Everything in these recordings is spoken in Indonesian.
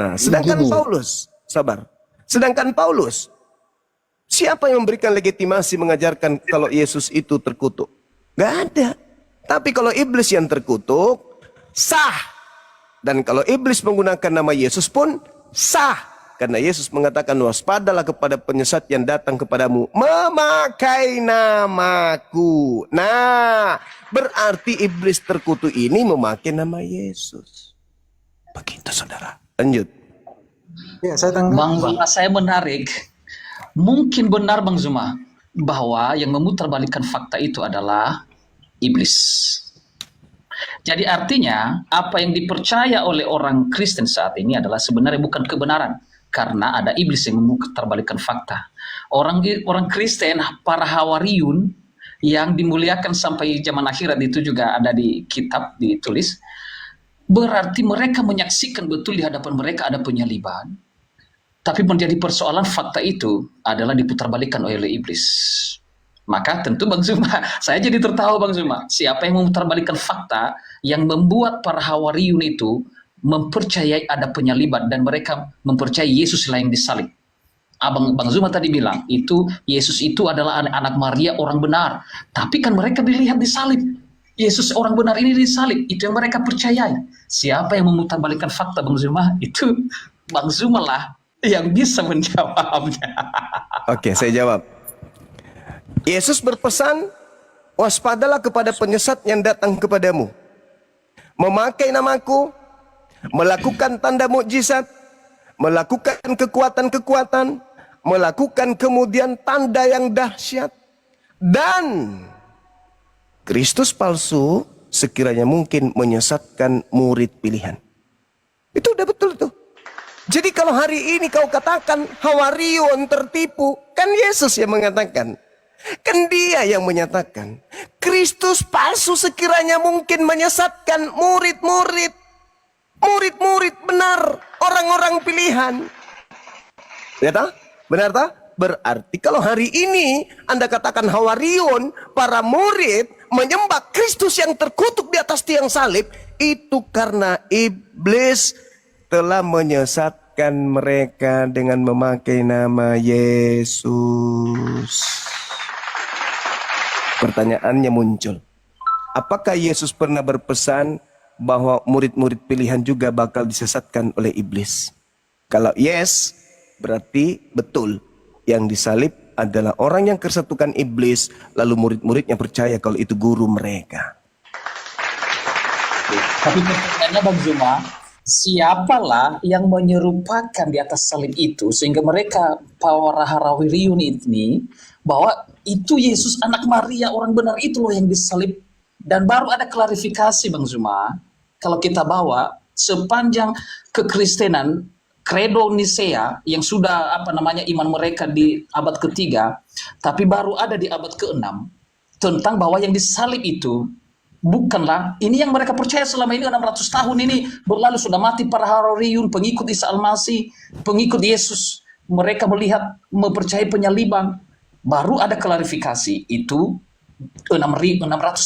Nah, sedangkan Paulus, sabar. Sedangkan Paulus, siapa yang memberikan legitimasi mengajarkan kalau Yesus itu terkutuk? Gak ada. Tapi kalau iblis yang terkutuk, sah. Dan kalau iblis menggunakan nama Yesus pun sah. Karena Yesus mengatakan, waspadalah kepada penyesat yang datang kepadamu memakai namaku. Nah, berarti iblis terkutuk ini memakai nama Yesus. Begitu, saudara. Lanjut. Ya, saya tanggapi. Bang Zuma, saya menarik. Mungkin benar Bang Zuma bahwa yang memutarbalikkan fakta itu adalah iblis. Jadi artinya apa yang dipercaya oleh orang Kristen saat ini adalah sebenarnya bukan kebenaran, karena ada iblis yang memutarbalikkan fakta. Orang Kristen, para hawariun yang dimuliakan sampai zaman akhirat itu juga ada di kitab ditulis. Berarti mereka menyaksikan betul di hadapan mereka ada penyaliban. Tapi menjadi persoalan fakta itu adalah diputarbalikkan oleh iblis. Maka tentu Bang Zuma, saya jadi tertawa Bang Zuma. Siapa yang memutarbalikkan fakta yang membuat para hawariun itu mempercayai ada penyaliban dan mereka mempercayai Yesus lah yang disalib. Bang Zuma tadi bilang, itu Yesus itu adalah anak Maria, orang benar. Tapi kan mereka dilihat disalib. Yesus orang benar ini disalib, itu yang mereka percayai. Siapa yang memutarbalikkan fakta Bang Zuma? Itu Bang Zuma lah yang bisa menjawabnya. Oke, saya jawab. Yesus berpesan, waspadalah kepada penyesat yang datang kepadamu, memakai namaku, melakukan tanda mukjizat, melakukan kekuatan-kekuatan, melakukan kemudian tanda yang dahsyat, dan Kristus palsu sekiranya mungkin menyesatkan murid pilihan. Itu udah betul tuh. Jadi kalau hari ini kau katakan hawariun tertipu, kan Yesus yang mengatakan. Kan dia yang menyatakan. Kristus palsu sekiranya mungkin menyesatkan murid-murid. Murid-murid benar, orang-orang pilihan. Ya tak? Benar tak? Berarti kalau hari ini Anda katakan hawariun, para murid menyembah Kristus yang terkutuk di atas tiang salib, itu karena iblis telah menyesatkan mereka dengan memakai nama Yesus. Pertanyaannya muncul, apakah Yesus pernah berpesan bahwa murid-murid pilihan juga bakal disesatkan oleh iblis? Kalau yes, berarti betul. Yang disalib adalah orang yang kesatukan iblis, lalu murid-muridnya percaya kalau itu guru mereka. Tapi pertanyaannya Bang Zuma, siapalah yang menyerupakan di atas salib itu sehingga mereka para hawariun ini bahwa itu Yesus anak Maria orang benar itu loh yang disalib. Dan baru ada klarifikasi Bang Zuma, kalau kita bawa sepanjang kekristenan Credo Nicea yang sudah iman mereka di abad ketiga, tapi baru ada di abad ke-6 tentang bahwa yang disalib itu bukanlah ini yang mereka percaya selama ini 600 tahun ini berlalu sudah mati para hawariun, pengikut Isa Al-Masih, pengikut Yesus. Mereka melihat mempercayai penyaliban. Baru ada klarifikasi itu 600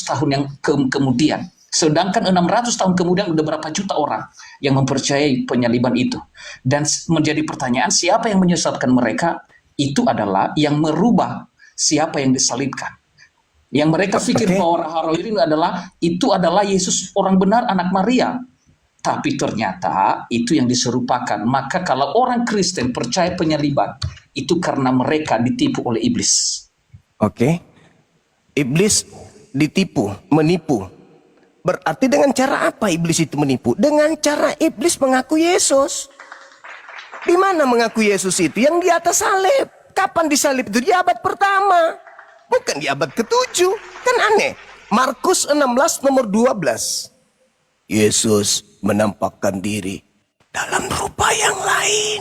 tahun yang kemudian. Sedangkan 600 tahun kemudian udah berapa juta orang yang mempercayai penyaliban itu. Dan menjadi pertanyaan, siapa yang menyesatkan mereka? Itu adalah yang merubah siapa yang disalibkan. Yang mereka pikir bahwa hawariun itu adalah Yesus orang benar anak Maria. Tapi ternyata itu yang diserupakan. Maka kalau orang Kristen percaya penyaliban, itu karena mereka ditipu oleh iblis. Oke. Iblis ditipu, menipu. Berarti dengan cara apa iblis itu menipu? Dengan cara iblis mengaku Yesus. Di mana mengaku Yesus itu? Yang di atas salib. Kapan disalib itu? Di abad pertama. Bukan di abad ke-7. Kan aneh. Markus 16 nomor 12. Yesus menampakkan diri dalam rupa yang lain.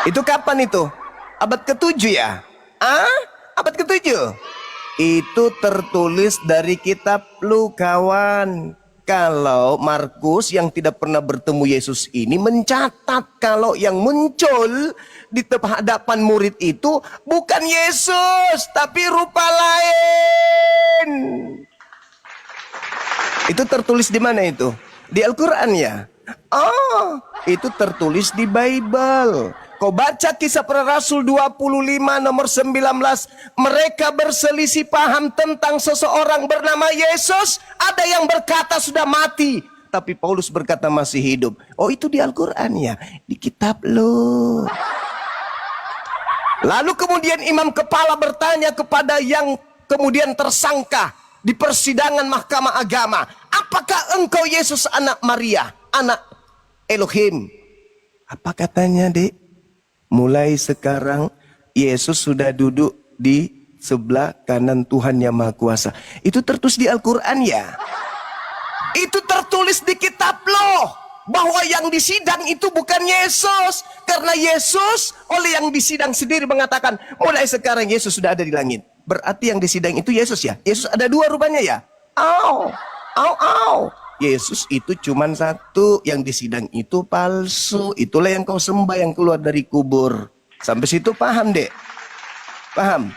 Itu kapan itu? Abad ke-7 ya? Abad ke-7? Itu tertulis dari kitab Lukawan. Kalau Markus yang tidak pernah bertemu Yesus ini mencatat kalau yang muncul di hadapan murid itu bukan Yesus, tapi rupa lain. Itu tertulis di mana itu? Di Al-Quran ya? Oh, Itu tertulis di Bible. Kau baca Kisah Para Rasul 25 nomor 19. Mereka berselisih paham tentang seseorang bernama Yesus. Ada yang berkata sudah mati, tapi Paulus berkata masih hidup. Oh, itu di Al-Quran ya? Di kitab lo. Lalu kemudian imam kepala bertanya kepada yang kemudian tersangka di persidangan mahkamah agama. Apakah engkau Yesus anak Maria, anak Elohim? Apa katanya, Dek? Mulai sekarang Yesus sudah duduk di sebelah kanan Tuhan Yang Maha Kuasa. Itu tertulis di Al-Quran ya? Itu tertulis di kitab lo. Bahwa yang disidang itu bukan Yesus. Karena Yesus oleh yang disidang sendiri mengatakan, mulai sekarang Yesus sudah ada di langit. Berarti yang disidang itu Yesus ya? Yesus ada dua rupanya ya? Yesus itu cuman satu, yang disidang itu palsu. Itulah yang kau sembah yang keluar dari kubur. Sampai situ paham, Dek? Paham?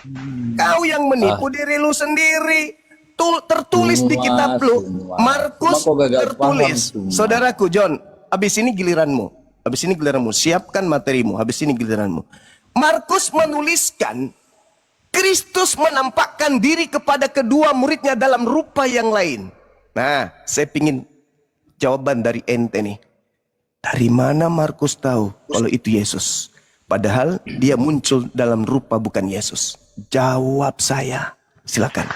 Kau yang menipu diri lu sendiri. Tertulis di kitab lu. Markus tertulis. Saudaraku John, habis ini giliranmu. Habis ini giliranmu. Siapkan materimu. Habis ini giliranmu. Markus menuliskan Kristus menampakkan diri kepada kedua muridnya dalam rupa yang lain. Nah, saya pingin jawaban dari ente nih. Dari mana Markus tahu kalau itu Yesus? Padahal dia muncul dalam rupa bukan Yesus. Jawab saya. Silakan.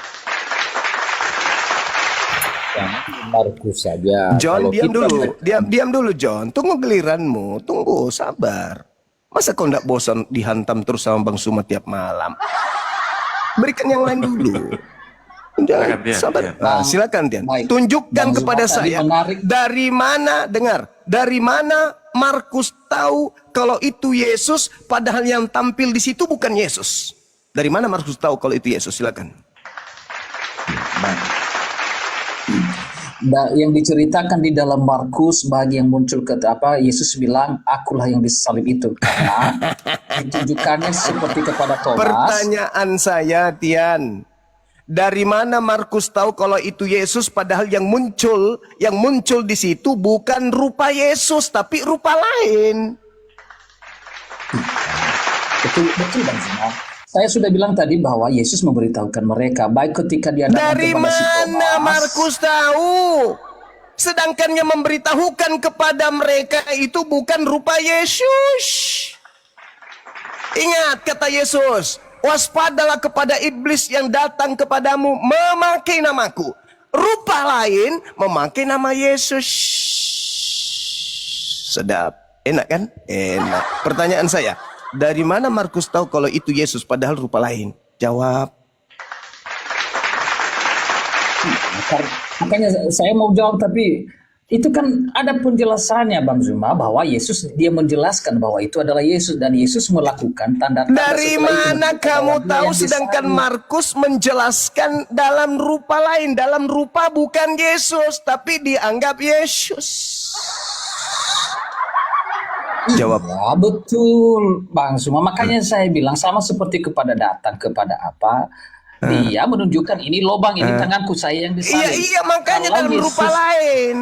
Markus saja. John, diam dulu. Diam dulu, John. Tunggu giliranmu. Tunggu, sabar. Masa kau tidak bosan dihantam terus sama Bang Suma tiap malam? Berikan yang lain dulu. Jangan, sabar. Nah, silakan Tian. Tunjukkan kepada saya dari mana, dengar, dari mana Markus tahu kalau itu Yesus padahal yang tampil di situ bukan Yesus. Dari mana Markus tahu kalau itu Yesus? Silakan. Yang diceritakan di dalam Markus bagi yang muncul ke Yesus bilang akulah yang disalib itu, karena ditunjukkannya seperti kepada Thomas. Pertanyaan saya, Tian, dari mana Markus tahu kalau itu Yesus padahal yang muncul di situ bukan rupa Yesus tapi rupa lain? Betul Bang Zuma. Saya sudah bilang tadi bahwa Yesus memberitahukan mereka baik ketika dia datang dari kepada si mana Thomas. Markus tahu? Sedangkan yang memberitahukan kepada mereka itu bukan rupa Yesus. Ingat kata Yesus, waspadalah kepada iblis yang datang kepadamu memakai namaku. Rupa lain memakai nama Yesus. Sedap. Enak kan? Enak. Pertanyaan saya, dari mana Markus tahu kalau itu Yesus padahal rupa lain? Jawab. Makanya saya mau jawab, tapi itu kan ada penjelasannya Bang Zuma, bahwa Yesus dia menjelaskan bahwa itu adalah Yesus dan Yesus melakukan tanda-tanda. Dari mana kamu tahu sedangkan Markus menjelaskan dalam rupa lain, dalam rupa bukan Yesus tapi dianggap Yesus? Jawab. Ya, betul Bang Zuma, makanya saya bilang sama seperti kepada datang kepada apa, dia menunjukkan ini lobang, ini tanganku saya yang disalib. Iya, makanya Kalau dalam rupa lain.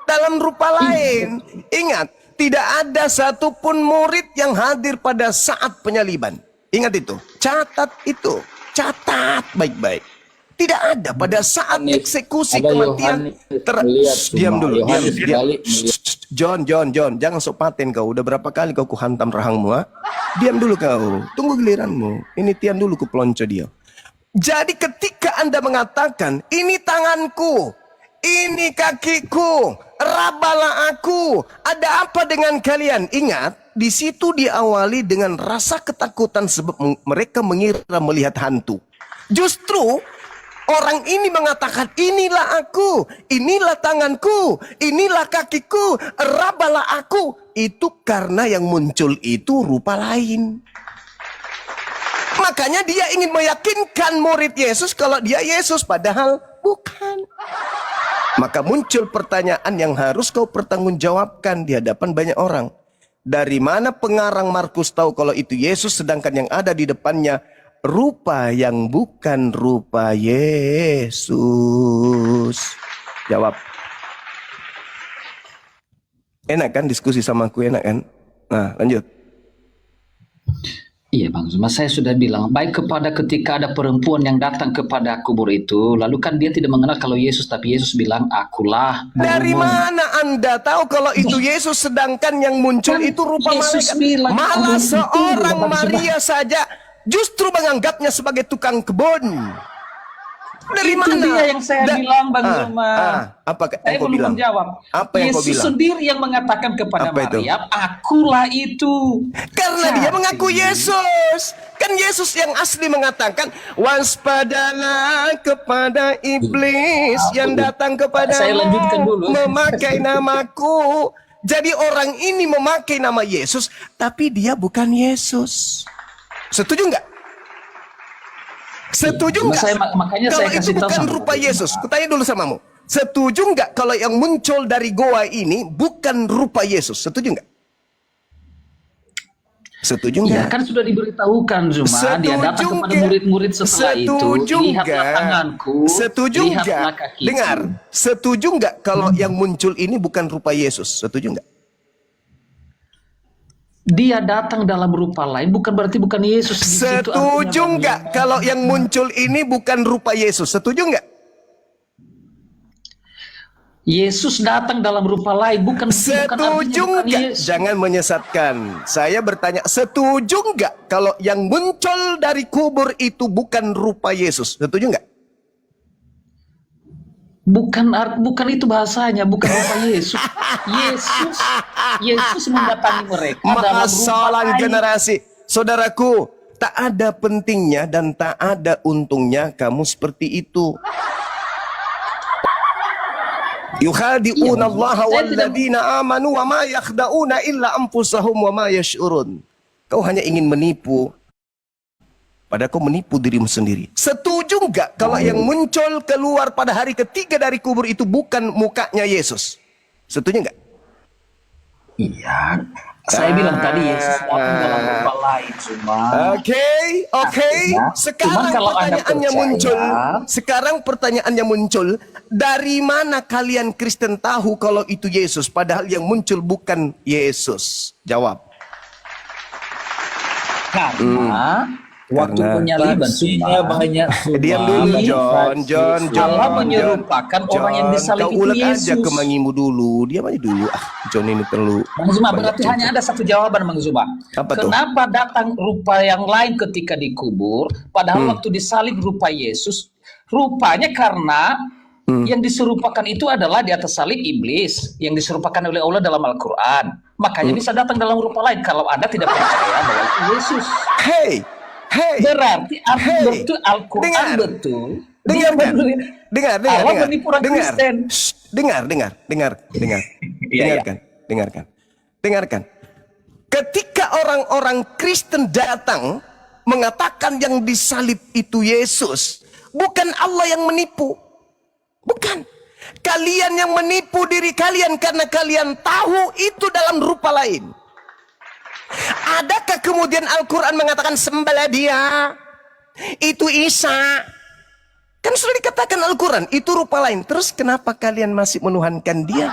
Dalam rupa lain. Ingat, tidak ada satupun murid yang hadir pada saat penyaliban. Ingat itu. Catat itu. Catat baik-baik. Tidak ada pada saat eksekusi kematian. Diam dulu. Diam. John. Jangan sok paten kau. Udah berapa kali kau kuhantam rahangmu, ha? Diam dulu kau. Tunggu giliranmu. Ini Tian dulu ku pelonco dia. Jadi ketika Anda mengatakan, ini tanganku, ini kakiku, rabalah aku, ada apa dengan kalian? Ingat, di situ diawali dengan rasa ketakutan sebab mereka mengira melihat hantu. Justru orang ini mengatakan, inilah aku, inilah tanganku, inilah kakiku, rabalah aku. Itu karena yang muncul itu rupa lain. Makanya dia ingin meyakinkan murid Yesus kalau dia Yesus, padahal bukan. Maka muncul pertanyaan yang harus kau pertanggungjawabkan di hadapan banyak orang. Dari mana pengarang Markus tahu kalau itu Yesus sedangkan yang ada di depannya rupa yang bukan rupa Yesus? Jawab. Enak kan diskusi sama aku, enak kan? Nah, lanjut. Iya Bang Zuma, saya sudah bilang, baik kepada ketika ada perempuan yang datang kepada kubur itu, lalu kan dia tidak mengenal kalau Yesus, tapi Yesus bilang, akulah. Dari mana Anda tahu kalau itu Yesus, sedangkan yang muncul Kan itu rupa Yesus malaikat? bilang, Malah itu, seorang Bapak Maria saja justru menganggapnya sebagai tukang kebun. Dari Itu mana? dia yang saya bilang Bang Zuma. Apa Saya yang kau belum bilang? menjawab. Apa yang kau Yesus bilang? sendiri yang mengatakan kepada Apa itu? Maryam, akulah itu. Karena dia Jadi, mengaku Yesus. Kan Yesus yang asli mengatakan, waspadalah kepada iblis yang datang kepadamu Saya lanjutkan dulu. memakai namaku. Jadi orang ini memakai nama Yesus, tapi dia bukan Yesus. Setuju nggak? Setuju Cuma nggak? makanya Kalau saya itu kasih tahu bukan sama rupa Bang Yesus, Zuma. kutanya dulu samamu. Setuju nggak kalau yang muncul dari goa ini bukan rupa Yesus? Setuju nggak? Setuju Ya nggak? kan sudah diberitahukan Zuma, dia datang kepada nggak? murid-murid setelah Setuju itu, lihatlah nggak? tanganku, Setuju lihatlah nggak? kakiku. Dengar, setuju nggak kalau yang muncul ini bukan rupa Yesus? Setuju nggak? Dia datang dalam rupa lain, bukan berarti bukan Yesus. Di situ Setuju artinya, Bang nggak Zuma. kalau yang muncul ini bukan rupa Yesus? Setuju nggak? Yesus datang dalam rupa lain, bukan Setuju artinya bukan nggak? Yesus. Jangan menyesatkan. Saya bertanya, setuju nggak kalau yang muncul dari kubur itu bukan rupa Yesus? Setuju nggak? Bukan itu bahasanya, bukan rupa Yesus. Yesus mendatangi mereka dalam rupa Masalah lain. generasi. Saudaraku, tak ada pentingnya dan tak ada untungnya kamu seperti itu. Yukhadi'una Allah walladzina amanu wa ma yakhda'una illa anfusahum wa ma yash'urun. Kau hanya ingin menipu, padahal kau menipu dirimu sendiri. Setuju nggak kalau yang muncul keluar pada hari ketiga dari kubur itu bukan mukanya Yesus? Setuju nggak? Iya, saya bilang tadi Yesus datang dalam rupa lain cuma. Oke. Artinya, Sekarang cuman kalau Anda pertanyaannya percaya- muncul. Sekarang pertanyaannya muncul. Dari mana kalian Kristen tahu kalau itu Yesus? Padahal yang muncul bukan Yesus. Jawab. Karena waktu Karena penyaliban Versinya cuma banyak semua. Diam dulu, Iya. John. Allah menyerupakan orang yang disalib kau itu ulet aja Yesus. kemangimu dulu. Diam aja dulu. John ini terlalu. Bang Zuma, banyak berarti cerita. hanya ada satu jawaban Bang Zuma. Apa tuh? Kenapa datang rupa yang lain ketika dikubur, padahal waktu disalib rupa Yesus? Rupanya karena yang diserupakan itu adalah di atas salib iblis, yang diserupakan oleh Allah dalam Al-Quran. Makanya bisa datang dalam rupa lain kalau Anda tidak percaya bahwa itu Yesus. Hey. Berarti Hey. betul Al-Quran Dengar. betul. Dengarkan. Dengar. Allah menipu orang Dengar. Kristen. Shh, dengar. Iya. Dengarkan. Ketika orang-orang Kristen datang mengatakan yang disalib itu Yesus, bukan Allah yang menipu. Bukan. Kalian yang menipu diri kalian karena kalian tahu itu dalam rupa lain. Adakah kemudian Al-Quran mengatakan sembelih dia? Itu Isa. Kan sudah dikatakan Al-Quran, itu rupa lain. Terus kenapa kalian masih menuhankan dia?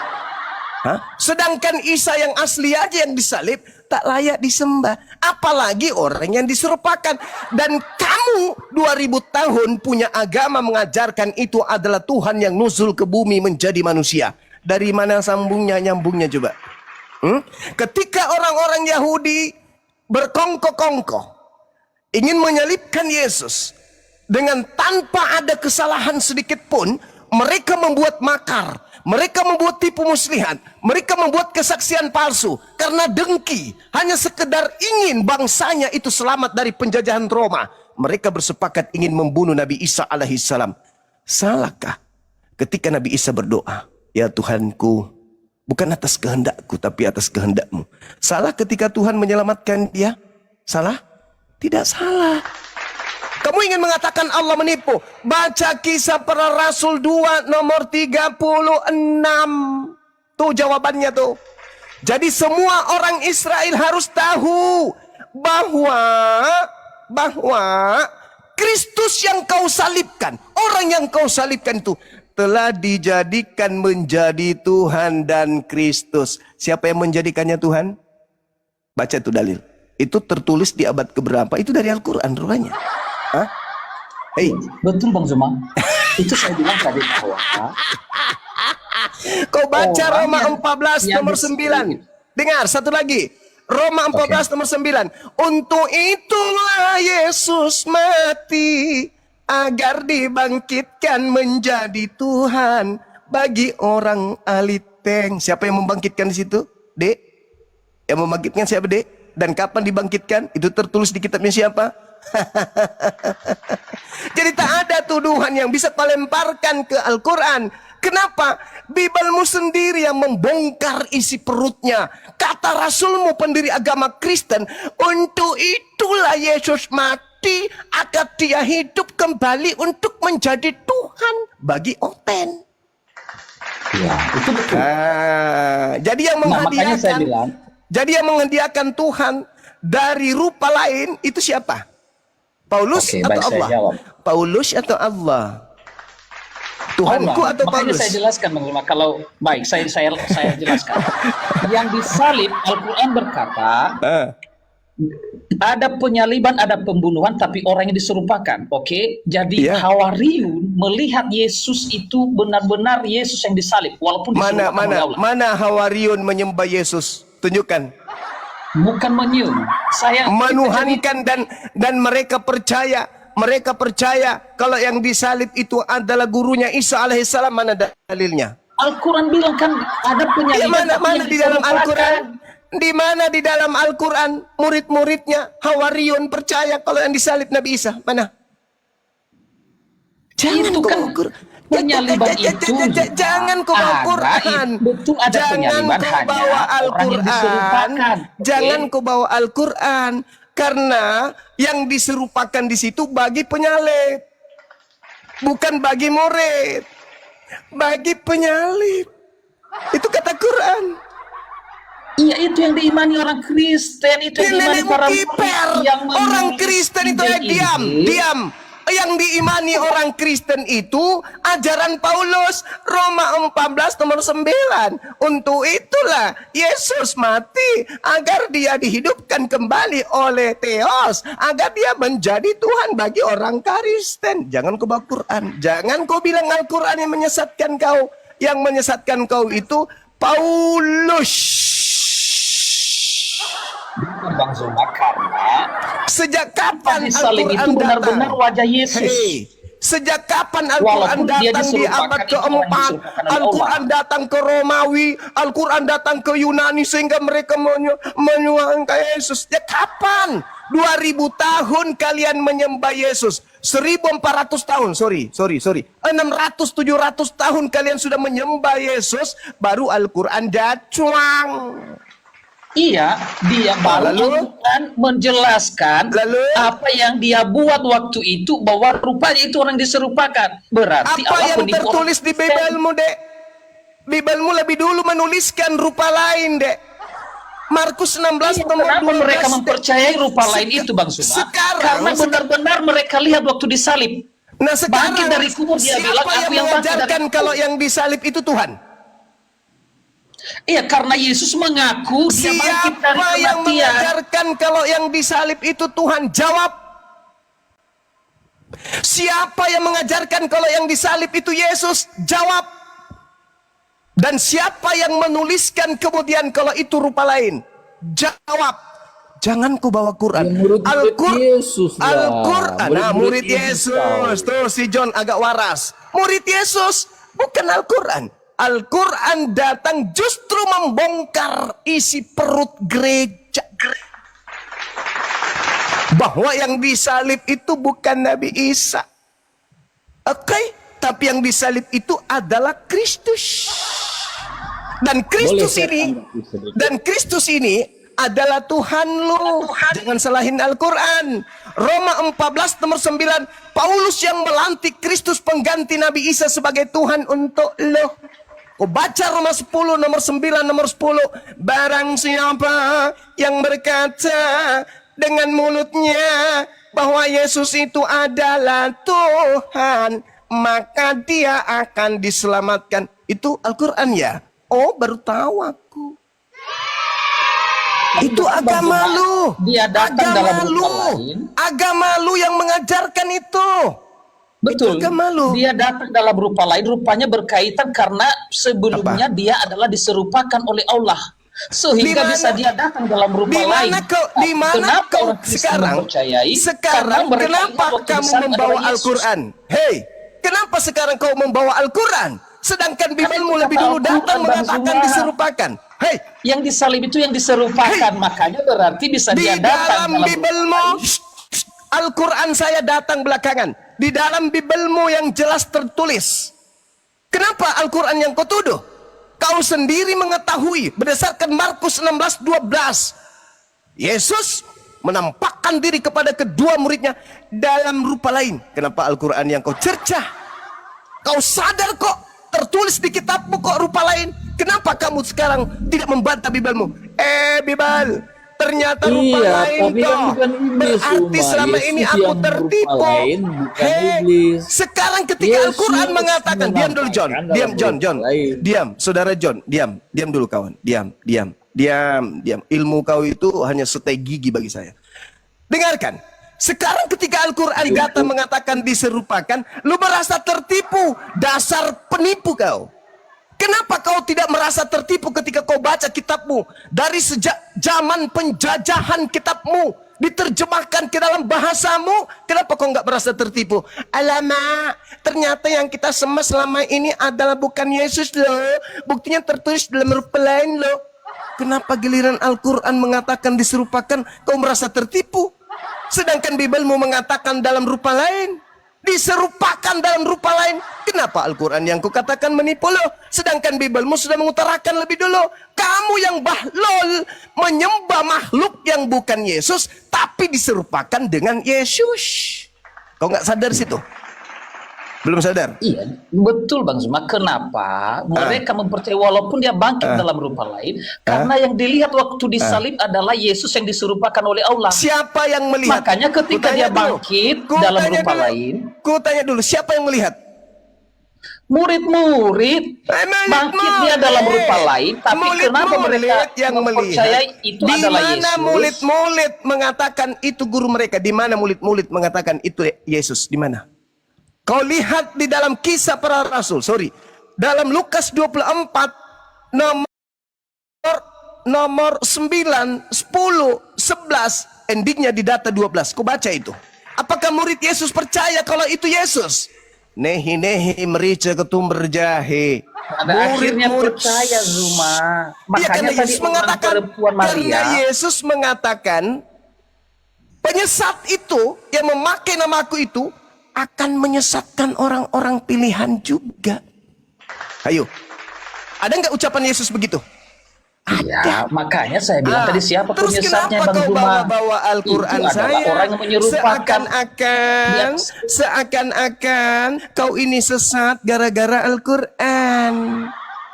Hah? Sedangkan Isa yang asli aja yang disalib tak layak disembah. Apalagi orang yang diserupakan. Dan kamu 2000 tahun punya agama mengajarkan itu adalah Tuhan yang nuzul ke bumi menjadi manusia. Dari mana nyambungnya coba? Ketika orang-orang Yahudi berkongko-kongko ingin menyalibkan Yesus dengan tanpa ada kesalahan sedikit pun, mereka membuat makar, mereka membuat tipu muslihat, mereka membuat kesaksian palsu karena dengki, hanya sekedar ingin bangsanya itu selamat dari penjajahan Roma. Mereka bersepakat ingin membunuh Nabi Isa alaihissalam. Salahkah ketika Nabi Isa berdoa, ya Tuhanku, bukan atas kehendakku tapi atas kehendakmu? Salah ketika Tuhan menyelamatkan dia? Salah? Tidak salah. Kamu ingin mengatakan Allah menipu? Baca Kisah Para Rasul 2 nomor 36. Tuh jawabannya tuh. Jadi semua orang Israel harus tahu bahwa Kristus yang kau salibkan, orang yang kau salibkan itu telah dijadikan menjadi Tuhan dan Kristus. Siapa yang menjadikannya Tuhan? Baca itu dalil. Itu tertulis di abad keberapa? Itu dari Al-Quran rupanya. Hah? Hei. Betul Bang Zuma. Itu saya bilang tadi bahwa Kau baca orang Roma yang- 14 yang nomor 9. Dengar satu lagi. Roma 14 nomor 9. Untuk itulah Yesus mati agar dibangkitkan menjadi Tuhan bagi orang aliteng. Siapa yang membangkitkan di situ? Dek? Yang membangkitkan siapa, Dek? Dan kapan dibangkitkan? Itu tertulis di kitabnya siapa? Jadi tak ada tuduhan yang bisa kau lemparkan ke Al-Quran. Kenapa? Bibelmu sendiri yang membongkar isi perutnya. Kata Rasulmu pendiri agama Kristen, untuk itulah Yesus mati agar dia hidup kembali untuk menjadi Tuhan bagi Oten. ya, itu betul. Jadi yang Nah, makanya saya menghadiahkan, bilang, jadi yang menghadiahkan Tuhan dari rupa lain itu siapa? Paulus Oke, atau baik, saya Allah? jawab. Paulus atau Allah? Tuhanku Allah. atau Makanya Paulus? saya jelaskan Bang Zuma. Kalau baik, saya jelaskan. Yang disalib Al-Quran berkata, ada penyaliban, ada pembunuhan, tapi orang yang diserupakan. Oke, jadi Iya. Hawariun melihat Yesus itu benar-benar Yesus yang disalib, walaupun diserupakan oleh Allah. Mana Hawariun menyembah Yesus? Tunjukkan. Bukan menyium. Saya Menuhankan dan mereka percaya. Mereka percaya kalau yang disalib itu adalah gurunya Isa alaihissalam. Mana dalilnya? Al-Quran bilang kan ada Ya, penyaliban. tapi mana yang di dalam diserupakan. Al-Quran? Di mana di dalam Al-Quran murid-muridnya Hawariun percaya kalau yang disalib Nabi Isa? Mana? Itu kau kan bawa Quran. penyaliban itu. Jangan kau bawa Quran. Betul ada Jangan penyaliban, kau hanya bawa orang yang Al-Quran. diserupakan. Oke? Jangan kau bawa Al-Quran. Karena yang diserupakan di situ bagi penyalib. Bukan bagi murid. Bagi penyalib. Itu kata Quran. Iya, itu yang diimani orang Kristen, itu yang diimani Nenekmu para kiper. yang Orang menulis Kristen itu Injil diam, ini. diam. Yang diimani orang Kristen itu ajaran Paulus Roma 14 nomor 9. Untuk itulah Yesus mati agar dia dihidupkan kembali oleh Theos, agar dia menjadi Tuhan bagi orang Kristen. Jangan kau bawa Quran. Jangan kau bilang Al-Quran yang menyesatkan kau. Yang menyesatkan kau itu Paulus. Bukan Bang Zuma, karena Sejak kapan di salib itu Al-Quran benar-benar datang? wajah Yesus. Hei, sejak kapan Al-Quran Walaupun dia datang di diserupakan abad itu orang keempat? diserupakan oleh Al-Quran datang ke Romawi, Al-Quran datang ke Yunani sehingga mereka menyuangkan Yesus. Ya kapan? 2000 tahun kalian menyembah Yesus. 1400 tahun, sorry. 600-700 tahun kalian sudah menyembah Yesus, baru Al-Quran datang. Iya, dia baru Lalu? Al-Quran menjelaskan Lalu? apa yang dia buat waktu itu, bahwa rupanya itu orang diserupakan. Berarti Apa Allah yang penipu tertulis orang di Kristen. Bibelmu, Dek? Bibelmu lebih dulu menuliskan rupa lain, Dek. Markus 16 Iya, nomor kenapa 12, mereka Dek. mempercayai rupa lain itu, Bang Suma? Sekarang- Karena benar-benar mereka lihat waktu disalib. Nah sekarang Bangkit dari kubur, dia bilang, siapa yang aku yang bangkit dari mengajarkan kubur. kalau yang disalib itu Tuhan? Iya, karena Yesus mengaku dia bangkit dari Siapa yang kematian. mengajarkan kalau yang disalib itu Tuhan? Jawab. Siapa yang mengajarkan kalau yang disalib itu Yesus? Jawab. Dan siapa yang menuliskan kemudian kalau itu rupa lain? Jawab. Jangan ku bawa Quran. Ya, murid-murid Yesus lah. Al-Quran. Nah, murid Murid-murid Yesus. Yesus. Tuh si John agak waras. Murid Yesus, bukan Al-Quran. Al-Quran datang justru membongkar isi perut gereja. Bahwa yang disalib itu bukan Nabi Isa. Oke, tapi yang disalib itu adalah Kristus. Dan Kristus Boleh saya ini, tanggapi sedikit? dan Kristus ini adalah Tuhan lu. Jangan salahin Al-Quran. Roma 14 nomor 9. Paulus yang melantik Kristus pengganti Nabi Isa sebagai Tuhan untuk lu. Kau baca Roma 10 nomor 9 nomor 10. Barang siapa yang berkata dengan mulutnya bahwa Yesus itu adalah Tuhan, maka dia akan diselamatkan. Itu Al-Quran ya? Oh, baru tahu aku. Itu agama lu. Dia datang dalam rupa lain. Agama lu yang mengajarkan itu. Betul. Itu agama lu. Dia datang dalam rupa lain, rupanya berkaitan karena sebelumnya dia adalah diserupakan oleh Allah. Sehingga Dimana? bisa dia datang dalam rupa lain. Di mana kau orang Kristen sekarang? mempercayai? Sekarang Karena mereka kenapa ingat waktu kamu di sana membawa adalah Yesus. Al-Quran? Hei, kenapa sekarang kau membawa Al-Quran? Sedangkan Bibelmu itu lebih kata dulu Al-Quran, datang Bang mengatakan Zuma. diserupakan. Hei, Yang disalib itu yang diserupakan, makanya berarti bisa di dia datang dalam dalam Bibelmu, Al-Quran saya datang belakangan. Di dalam Bibelmu yang jelas tertulis. Kenapa Al-Quran yang kau tuduh? Kau sendiri mengetahui berdasarkan Markus 16:12. Yesus menampakkan diri kepada kedua muridnya dalam rupa lain. Kenapa Al-Quran yang kau cercah? Kau sadar kok tertulis di kitabmu kok rupa lain. Kenapa kamu sekarang tidak membantah Bibelmu? Bibel, ternyata rupa Iya, lain tapi kan toh. bukan iblis, Berarti Uma. selama Yesus ini yang aku berupa tertipu. lain, bukan Hei, iblis. sekarang ketika Yesus Al-Quran mengatakan, diam dulu John, menampakkan diam dalam John, rupa John, lain. diam, saudara John, diam dulu kawan, diam. Ilmu kau itu hanya setai gigi bagi saya. Dengarkan. Sekarang ketika Al-Quran datang mengatakan diserupakan, lu merasa tertipu. Dasar penipu kau. Kenapa kau tidak merasa tertipu ketika kau baca kitabmu? Dari sejak zaman penjajahan kitabmu diterjemahkan ke dalam bahasamu, kenapa kau nggak merasa tertipu? Alamak, ternyata yang kita sembah selama ini adalah bukan Yesus loh. Buktinya tertulis dalam rupa lain loh. Kenapa giliran Al-Quran mengatakan diserupakan, kau merasa tertipu? Sedangkan Bibelmu mengatakan dalam rupa lain, diserupakan dalam rupa lain. Kenapa Al-Quran yang kukatakan menipu lo? Sedangkan Bibelmu sudah mengutarakan lebih dulu. Kamu yang bahlol menyembah makhluk yang bukan Yesus, tapi diserupakan dengan Yesus. Kau nggak sadar situ? Belum sadar? Iya, betul Bang Zuma. Kenapa mereka mempercayai walaupun dia bangkit dalam rupa lain? Karena yang dilihat waktu disalib adalah Yesus yang diserupakan oleh Allah. Siapa yang melihat? Makanya ketika dia bangkit dalam rupa lain, ku tanya dulu, siapa yang melihat? murid-murid bangkit dia dalam rupa lain, tapi kenapa mereka yang mempercayai melihat? itu adalah Di mana Yesus? murid-murid mengatakan itu guru mereka? Di mana murid-murid mengatakan itu Yesus? Di mana? Kau lihat di dalam Kisah Para Rasul, dalam Lukas 24 nomor 9, 10, 11, endingnya di data 12. Kau baca itu. Apakah murid Yesus percaya kalau itu Yesus? Nehi merica ketumber jahe. Pada akhirnya percaya Zuma. Iya, Makanya karena tadi Yesus mengatakan, perempuan Maria, Yesus mengatakan penyesat itu yang memakai namaku itu akan menyesatkan orang-orang pilihan juga. Ayo, ada nggak ucapan Yesus begitu? ya, makanya saya bilang tadi siapa Terus penyesatnya kenapa Bang kau Zuma? bawa Al-Quran Itu adalah saya? orang yang menyerupakan. Seakan-akan kau ini sesat gara-gara Al-Quran.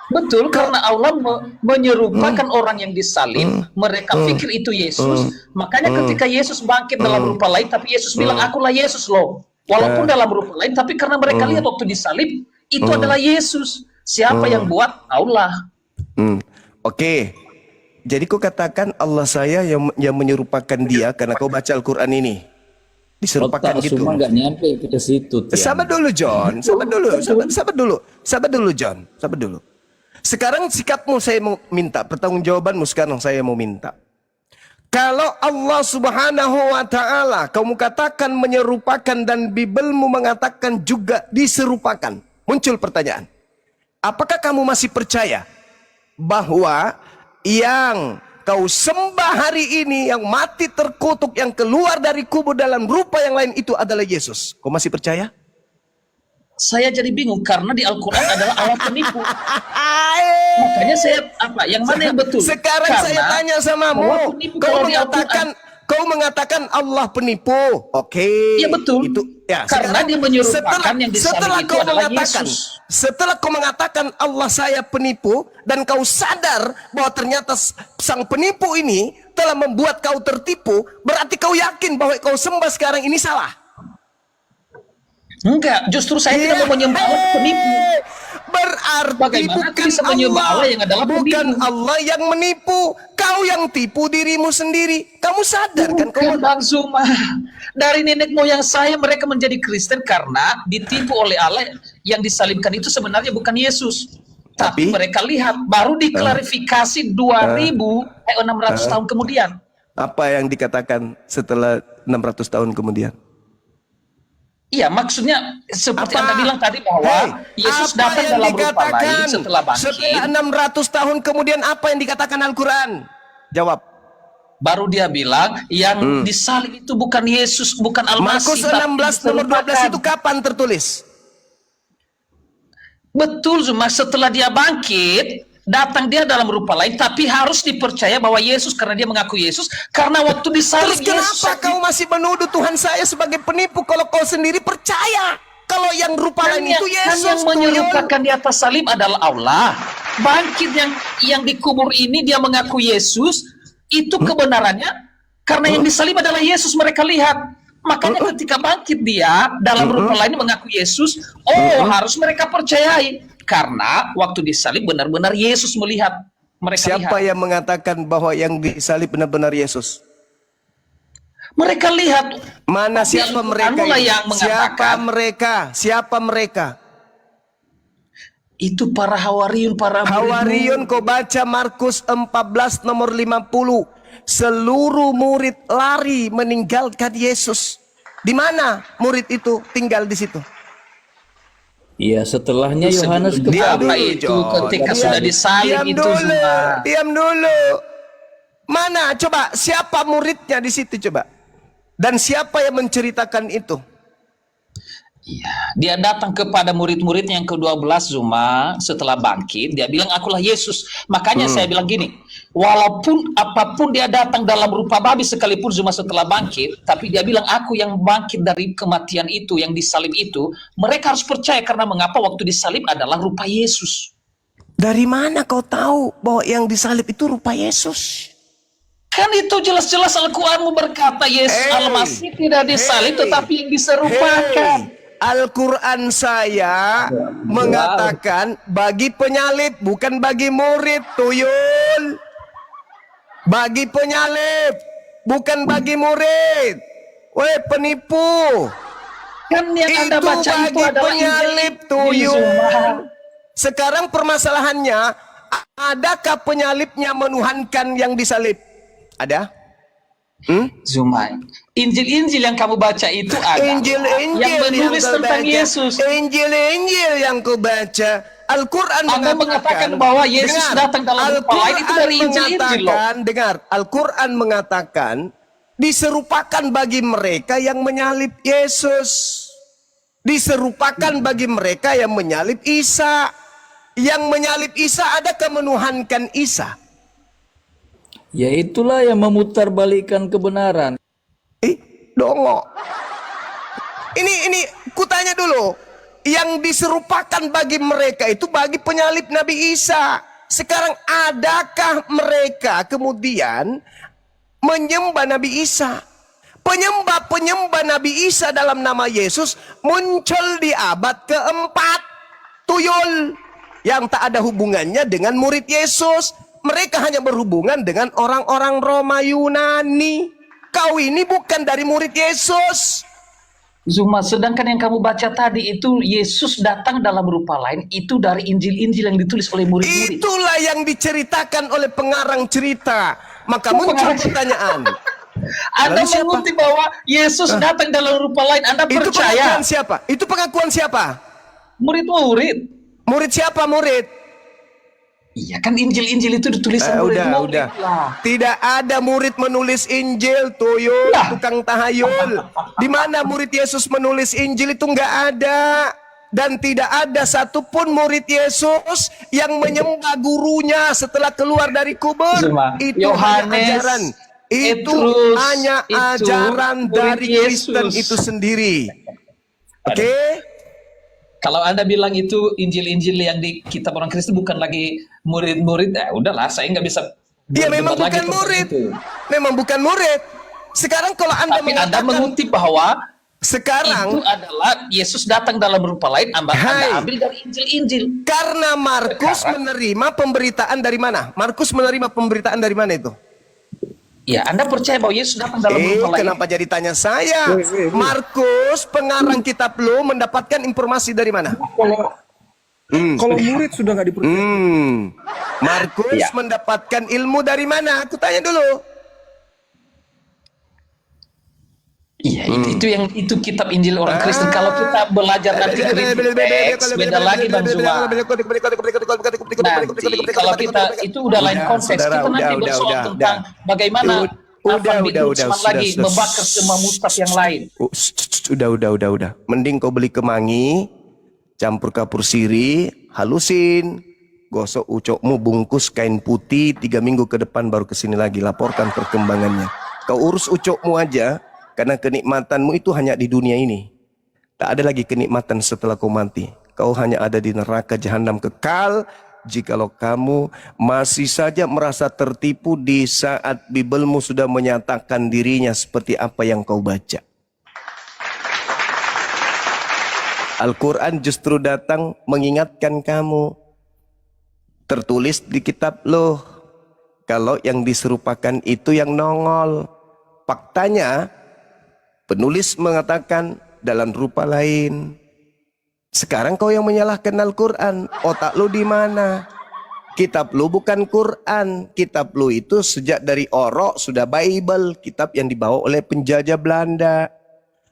Betul, karena Allah menyerupakan orang yang disalib, mereka pikir itu Yesus. Makanya ketika Yesus bangkit dalam rupa lain, tapi Yesus bilang, akulah Yesus loh. Walaupun dalam rupa lain, tapi karena mereka lihat waktu disalib, itu adalah Yesus. Siapa yang buat? Allah. Oke. Jadi kau katakan Allah saya yang menyerupakan dia karena kau baca Al-Quran ini. Diserupakan Otak gitu. Suma nggak nyampe ke situ. Tian. Sabar dulu John, sabar dulu. Sekarang sikapmu saya mau minta, pertanggungjawabanmu sekarang saya mau minta. Kalau Allah Subhanahu wa taala kamu katakan menyerupakan dan Bibelmu mengatakan juga diserupakan. Muncul pertanyaan. Apakah kamu masih percaya bahwa yang kau sembah hari ini, yang mati terkutuk, yang keluar dari kubur dalam rupa yang lain itu adalah Yesus? Kau masih percaya? Saya jadi bingung karena di Al-Quran adalah Allah penipu. Makanya saya yang mana yang betul? Sekarang karena saya tanya samamu, kau mengatakan Allah penipu. Oke. Iya betul. Itu ya. Karena dia menyerupakan yang disalib itu adalah Yesus. Setelah kau mengatakan Allah saya penipu dan kau sadar bahwa ternyata sang penipu ini telah membuat kau tertipu, berarti kau yakin bahwa kau sembah sekarang ini salah. Enggak, justru saya tidak mau menyembah Allah penipu. Berarti Bagaimana bukan bisa menyembah Allah yang adalah bukan penipu? Allah yang menipu. Kau yang tipu dirimu sendiri. Kamu sadar kan? Bukan Bang Zuma. Dari nenek moyang saya mereka menjadi Kristen karena ditipu oleh Allah yang disalibkan itu sebenarnya bukan Yesus. Tapi mereka lihat baru diklarifikasi 600 tahun kemudian. Apa yang dikatakan setelah 600 tahun kemudian? Iya, maksudnya seperti Apa? Anda bilang tadi bahwa Yesus apa datang yang dalam rupa dikatakan lain setelah bangkit. setelah 600 tahun kemudian apa yang dikatakan Al-Quran? Jawab. Baru dia bilang yang disalib itu bukan Yesus, bukan Markus Al-Masih. 16 nomor 12 itu kapan tertulis? Betul, Zuma. Setelah dia bangkit, datang dia dalam rupa lain, tapi harus dipercaya bahwa Yesus karena dia mengaku Yesus, karena waktu disalib Terus kenapa kau masih menuduh Tuhan saya sebagai penipu kalau kau sendiri percaya kalau yang rupa lain itu Yesus? yang menyerupakan di atas salib adalah Allah. Bangkit yang dikubur ini dia mengaku Yesus, itu kebenarannya karena yang disalib adalah Yesus mereka lihat. Makanya ketika bangkit dia dalam rupa lain mengaku Yesus, harus mereka percayai. Karena waktu disalib benar-benar Yesus melihat mereka. Siapa lihat. yang mengatakan bahwa yang disalib benar-benar Yesus? Mereka lihat. Mana siapa mereka? Yang Siapa mereka? Siapa mereka? Itu para hawariun, para Hawariun, kau baca Markus 14 nomor 50. Seluruh murid lari meninggalkan Yesus. Di mana murid itu tinggal di situ? Iya, setelahnya Yohanes Dia kembali. itu ketika sudah disalib itu semua. Diam dulu. Mana coba siapa muridnya di situ coba? Dan siapa yang menceritakan itu? Iya, dia datang kepada murid-murid yang ke-12 Zuma setelah bangkit, dia bilang akulah Yesus. Makanya saya bilang gini, walaupun apapun dia datang dalam rupa babi sekalipun Zuma setelah bangkit, tapi dia bilang aku yang bangkit dari kematian itu, yang disalib itu, mereka harus percaya karena mengapa waktu disalib adalah rupa Yesus. Dari mana kau tahu bahwa yang disalib itu rupa Yesus? Kan itu jelas-jelas Al-Quranmu berkata Yesus Al-Masih tidak disalib tetapi yang diserupakan. Al-Quran saya mengatakan bagi penyalib, bukan bagi murid, tuyul. Bagi penyalib, bukan bagi murid. Weh penipu. Kan yang Anda Itu baca itu bagi adalah penyalib, Injil. tuyul. Sekarang permasalahannya, adakah penyalibnya menuhankan yang disalib? Ada? Zuma, Injil-Injil yang kamu baca itu ada Injil-Injil yang menulis kau tentang baca. Yesus. Injil-Injil yang kau baca. Al-Quran Anda mengatakan bahwa Yesus datang dalam rupa lain, itu dari Injil-Injil loh. Dengar, Al-Quran mengatakan diserupakan bagi mereka yang menyalib Yesus. Diserupakan bagi mereka yang menyalib Isa. Yang menyalib Isa adakah menuhankan Isa? Ya itulah yang memutarbalikkan kebenaran. Dongo. Ini kutanya dulu. Yang diserupakan bagi mereka itu bagi penyalib Nabi Isa. Sekarang adakah mereka kemudian menyembah Nabi Isa? Penyembah Nabi Isa dalam nama Yesus muncul di abad keempat. Tuyul. Yang tak ada hubungannya dengan murid Yesus. Mereka hanya berhubungan dengan orang-orang Roma Yunani. Kau ini bukan dari murid Yesus. Zuma, sedangkan yang kamu baca tadi itu Yesus datang dalam rupa lain, itu dari Injil-Injil yang ditulis oleh murid-murid. Itulah yang diceritakan oleh pengarang cerita. Maka muncul pertanyaan. Anda Lalu siapa? mengutip bahwa Yesus datang dalam rupa lain, Anda Itu percaya? pengakuan siapa? Itu pengakuan siapa? Murid-murid. Murid siapa murid? Iya kan Injil-Injil itu ditulis sama murid-murid Udah. lah. Tidak ada murid menulis Injil, tuyul, Lah. tukang tahayul. Di mana murid Yesus menulis Injil itu nggak ada. Dan tidak ada satupun murid Yesus yang menyembah gurunya setelah keluar dari kubur. Zuma, Itu Yohanes, hanya ajaran. Itu Petrus, hanya itu ajaran murid dari Kristen Yesus. itu sendiri. Oke? Kalau Anda bilang itu Injil-Injil yang di kitab orang Kristen bukan lagi murid-murid, udahlah saya nggak bisa. Dia memang berdebat lagi bukan tentang murid. itu. Memang bukan murid. Sekarang kalau Anda Tapi Anda mengatakan mengutip bahwa Sekarang Itu adalah Yesus datang dalam rupa lain, Anda Hai. ambil dari Injil-Injil. karena Markus Sekarang- menerima pemberitaan dari mana? Markus menerima pemberitaan dari mana itu? Ya, Anda percaya bahwa Yesus datang dalam rupa lain? Kenapa jadi tanya saya? Markus, pengarang kitab lu, mendapatkan informasi dari mana? Kalau murid sudah nggak dipercaya. Markus Ya. mendapatkan ilmu dari mana? Aku tanya dulu. Iya, itu kitab Injil orang Kristen. Kalau kita belajar nanti kritik teks, beda lagi Bang Zuma. Nanti kalau kita itu udah lain konteks, saudara, kita nanti udah, bersoal udah, tentang bagaimana udah, Afan bin Utsman lagi membakar semua mustaf yang lain. Udah. Mending kau beli kemangi, campur kapur siri, halusin, gosok ucokmu, bungkus kain putih, 3 minggu ke depan baru kesini lagi, laporkan perkembangannya. Kau urus ucokmu aja, karena kenikmatanmu itu hanya di dunia ini. Tak ada lagi kenikmatan setelah kau mati. Kau hanya ada di neraka jahanam kekal. Jikalau kamu masih saja merasa tertipu di saat Bibelmu sudah menyatakan dirinya seperti apa yang kau baca. Al-Quran justru datang mengingatkan kamu. Tertulis di kitab loh. Kalau yang diserupakan itu yang nongol. Faktanya, penulis mengatakan dalam rupa lain. Sekarang kau yang menyalahkan Al-Quran. Otak lu di mana? Kitab lu bukan Quran. Kitab lu itu sejak dari Orok sudah Bible. Kitab yang dibawa oleh penjajah Belanda.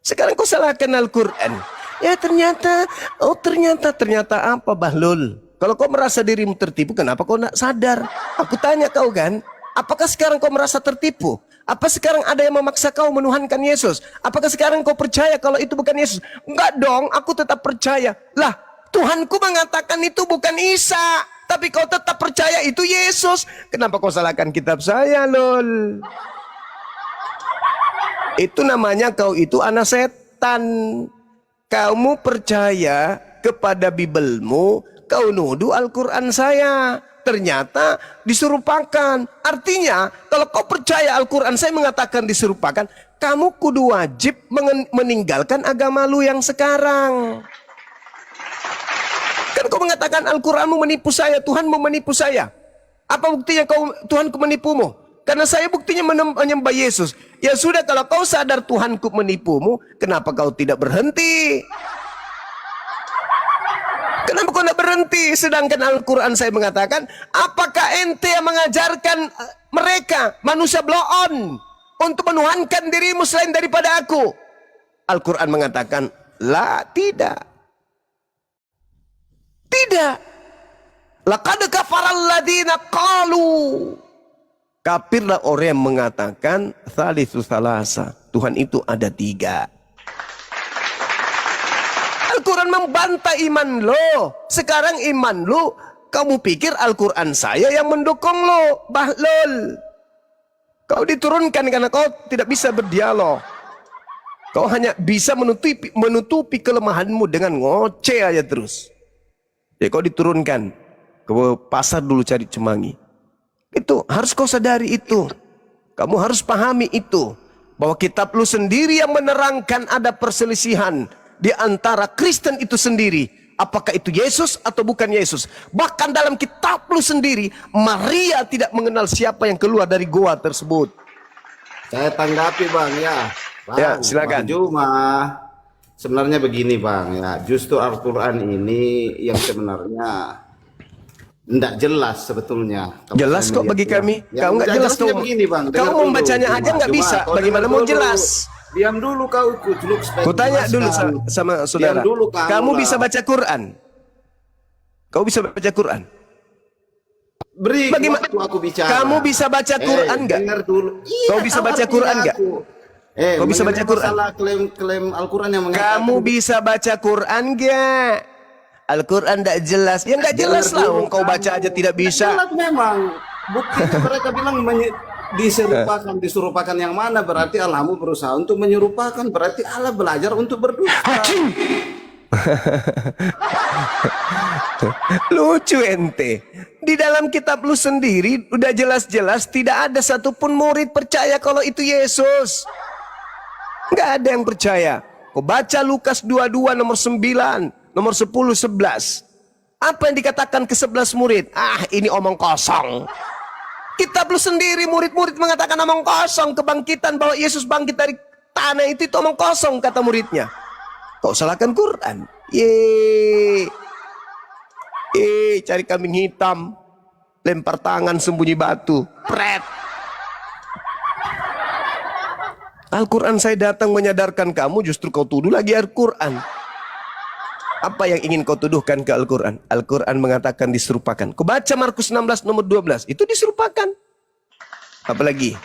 Sekarang kau salahkan Al-Quran. Ya ternyata apa Bahlul? Kalau kau merasa dirimu tertipu, kenapa kau nak sadar? Aku tanya kau kan, apakah sekarang kau merasa tertipu? Apa sekarang ada yang memaksa kau menuhankan Yesus? Apakah sekarang kau percaya kalau itu bukan Yesus? Enggak dong, aku tetap percaya. Lah, Tuhanku mengatakan itu bukan Isa. Tapi kau tetap percaya itu Yesus. Kenapa kau salahkan kitab saya, lol? Itu namanya kau itu anak setan. Kamu percaya kepada Bibelmu, kau nuduh Al-Quran saya. Ternyata diserupakan. Artinya kalau kau percaya Al-Quran saya mengatakan diserupakan, kamu kudu wajib meninggalkan agama lu yang sekarang. Kan kau mengatakan Al-Quranmu menipu saya, Tuhanmu menipu saya. Apa buktinya Tuhanku menipumu? Karena saya buktinya menyembah Yesus. Ya sudah, kalau kau sadar Tuhanku menipumu, kenapa kau tidak berhenti? Kenapa kau tidak berhenti? Sedangkan Al-Quran saya mengatakan, apakah ente yang mengajarkan mereka, manusia bloon, untuk menuhankan dirimu selain daripada aku? Al-Quran mengatakan, la, tidak. Tidak. Laqad kafaral ladina qalu. Kafirlah orang yang mengatakan, thalithu thalasa. Tuhan itu ada 3. Al-Quran membantah iman lo. Sekarang iman lo, kamu pikir Al-Quran saya yang mendukung lo, Bahlul. Kau diturunkan karena kau tidak bisa berdialog. Kau hanya bisa menutupi kelemahanmu dengan ngoceh aja terus. Ya kau diturunkan ke pasar dulu cari cemangi. Itu harus kau sadari itu. Kamu harus pahami itu. Bahwa kitab lu sendiri yang menerangkan ada perselisihan di antara Kristen itu sendiri. Apakah itu Yesus atau bukan Yesus? Bahkan dalam kitab lu sendiri, Maria tidak mengenal siapa yang keluar dari goa tersebut. Saya tanggapi Bang ya. Bang, Ya, silakan. Bang Juma. Sebenarnya begini Bang ya, justru Al-Quran ini yang sebenarnya tidak jelas sebetulnya. Kalau Jelas saya kok bagi melihat, kami. ya. Kau nggak Yang jelas jelasnya kau. begini Bang. Kau dengar mau dulu, membacanya Juma. aja nggak Juma, bisa. kau Bagaimana dengar mau dulu. jelas? Diam dulu kau kuculuk supaya Ku tanya dulu jelaskan. sama saudara. Diam dulu kamu Kamu lah. bisa baca Quran? Kau bisa baca Quran? Beri Bagaimana? waktu aku bicara. Kamu bisa baca Quran nggak? Dengar dulu. Iya, Kau bisa tahu baca artinya Quran nggak? aku. Kau bisa baca mengenai Quran? masalah klaim Al-Quran yang mengatakan Kamu bisa baca Quran nggak? Al-Quran tidak jelas. Ya nggak jelas Dengar lah. dulu Kau kamu. baca aja tidak Nggak bisa. jelas memang. Buktinya mereka bilang diserupakan yang mana, berarti Allahmu berusaha untuk menyerupakan, berarti Allah belajar untuk berdusta. Lucu ente. Di dalam kitab lu sendiri udah jelas-jelas tidak ada satupun murid percaya kalau itu Yesus. Nggak ada yang percaya. Kau baca Lukas 22 nomor 9, nomor 10, 11. Apa yang dikatakan ke 11 murid? Ah, ini omong kosong. Kitab lu sendiri murid-murid mengatakan omong kosong. Kebangkitan bahwa Yesus bangkit dari tanah itu omong kosong kata muridnya. Kau salahkan Quran. Cari kambing hitam. Lempar tangan sembunyi batu. Pret. Al-Quran saya datang menyadarkan kamu, justru kau tuduh lagi Al-Quran. Apa yang ingin kau tuduhkan ke Al-Quran? Al-Quran mengatakan diserupakan. Kau baca Markus 16 nomor 12, itu diserupakan. Apalagi?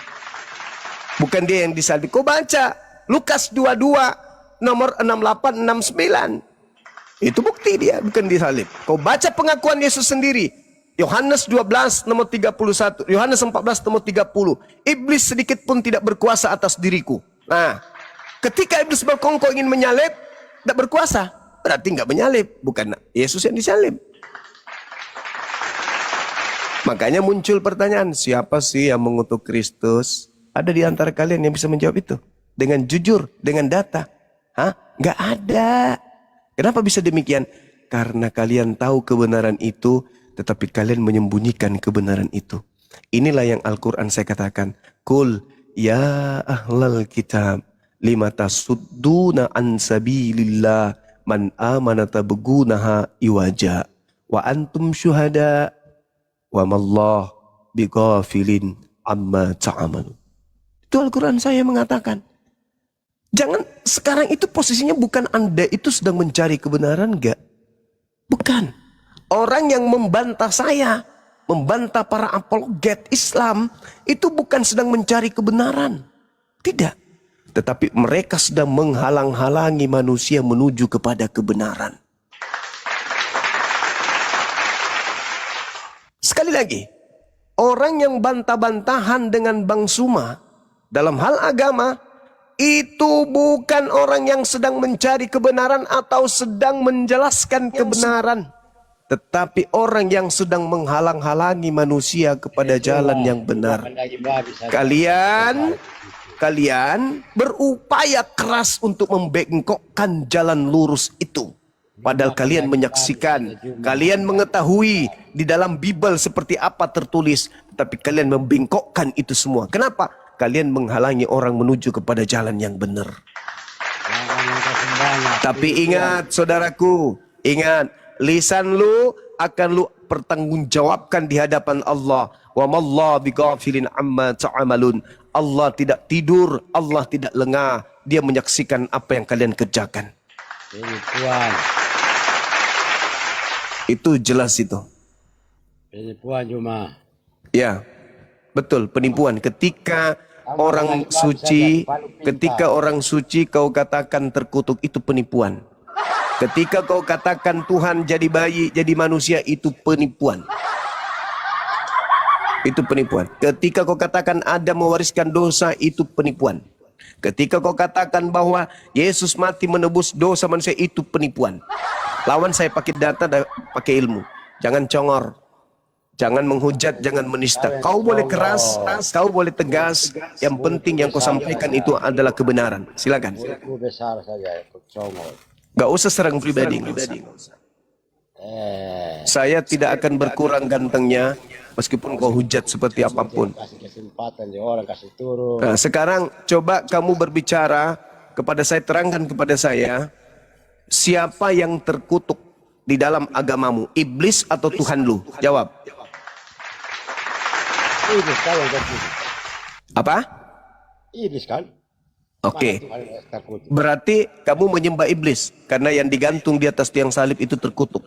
Bukan dia yang disalib. Kau baca Lukas 22 nomor 68, 69. Itu bukti dia, bukan disalib. Kau baca pengakuan Yesus sendiri. Yohanes 12 nomor 31, Yohanes 14 nomor 30. Iblis sedikit pun tidak berkuasa atas diriku. Nah, ketika iblis berkongkol ingin menyalib, tidak berkuasa, berarti nggak menyalib, bukan Yesus yang disalib. Makanya muncul pertanyaan, siapa sih yang mengutuk Kristus? Ada di antara kalian yang bisa menjawab itu dengan jujur, dengan data? Hah? Nggak ada. Kenapa bisa demikian? Karena kalian tahu kebenaran itu, tetapi kalian menyembunyikan kebenaran itu. Inilah yang Al-Quran saya katakan. Kul ya ahlal kitab lima tasudduna an sabilillah man amana tabgunaha iwaja wa antum syuhada wa mallah bighafilin amma ta'amalu. Itu Al-Quran saya mengatakan. Jangan sekarang itu posisinya bukan Anda itu sedang mencari kebenaran, enggak. Bukan. Orang yang membantah saya, membantah para apologet Islam, itu bukan sedang mencari kebenaran. Tidak. Tetapi mereka sedang menghalang-halangi manusia menuju kepada kebenaran. Sekali lagi, orang yang bantah-bantahan dengan Bang Suma dalam hal agama, itu bukan orang yang sedang mencari kebenaran atau sedang menjelaskan kebenaran. Tetapi orang yang sedang menghalang-halangi manusia kepada jalan yang benar. Kalian berupaya keras untuk membengkokkan jalan lurus itu. Padahal kalian menyaksikan, kalian mengetahui di dalam Bible seperti apa tertulis. Tetapi kalian membengkokkan itu semua. Kenapa? Kalian menghalangi orang menuju kepada jalan yang benar. Tapi ingat saudaraku, ingat. Lisan lu akan lu pertanggungjawabkan di hadapan Allah. Wa mallahu bighafilin amma ta'amalun. Allah tidak tidur, Allah tidak lengah. Dia menyaksikan apa yang kalian kerjakan. Penipuan. Itu jelas itu. Penipuan cuma. Ya, betul, penipuan. Ketika orang suci, ketika orang suci kau katakan terkutuk, itu penipuan. Ketika kau katakan Tuhan jadi bayi, jadi manusia, itu penipuan. Itu penipuan. Ketika kau katakan Adam mewariskan dosa, itu penipuan. Ketika kau katakan bahwa Yesus mati menebus dosa manusia, itu penipuan. Lawan saya pakai data dan pakai ilmu. Jangan congor. Jangan menghujat, jangan menista. Kau boleh keras, kau boleh tegas. Yang penting yang kau sampaikan itu adalah kebenaran. Silakan. Mulutmu besar saja ikut congol. Gak usah serang pribadi. Saya tidak akan berkurang gantengnya meskipun kau hujat seperti apapun. Kasih kesempatan dia orang kasih turun. Nah, sekarang coba kamu berbicara kepada saya, terangkan kepada saya siapa yang terkutuk di dalam agamamu, iblis atau Tuhan lu? Jawab. Iblis kan yang terkutuk. Apa? Iblis kan. Oke. Mana Tuhan yang terkutuk? Berarti kamu menyembah iblis karena yang digantung di atas tiang salib itu terkutuk.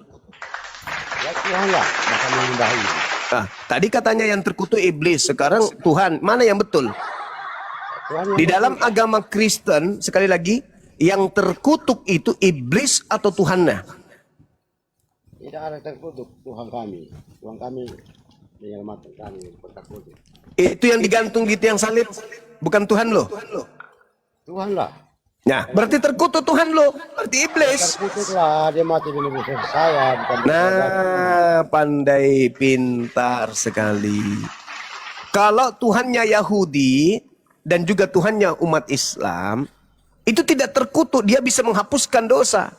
Ya Tuhan lah maka menyembah ini. Nah, tadi katanya yang terkutuk iblis, sekarang Tuhan. Mana yang betul? Tuhan yang Di dalam agama Kristen, sekali lagi, yang terkutuk itu iblis atau Tuhannya? tidak ada terkutuk Tuhan kami. Tuhan kami menyelamatkan kami terkutuk. Itu yang digantung di tiang salib, bukan Tuhan lo. Tuhan lah. Nah, berarti terkutuk Tuhan lo, berarti iblis. Terkutuklah dia mati di negeri saya bukan. Nah, pandai pintar sekali. Kalau Tuhannya Yahudi dan juga Tuhannya umat Islam, Itu tidak terkutuk, dia bisa menghapuskan dosa.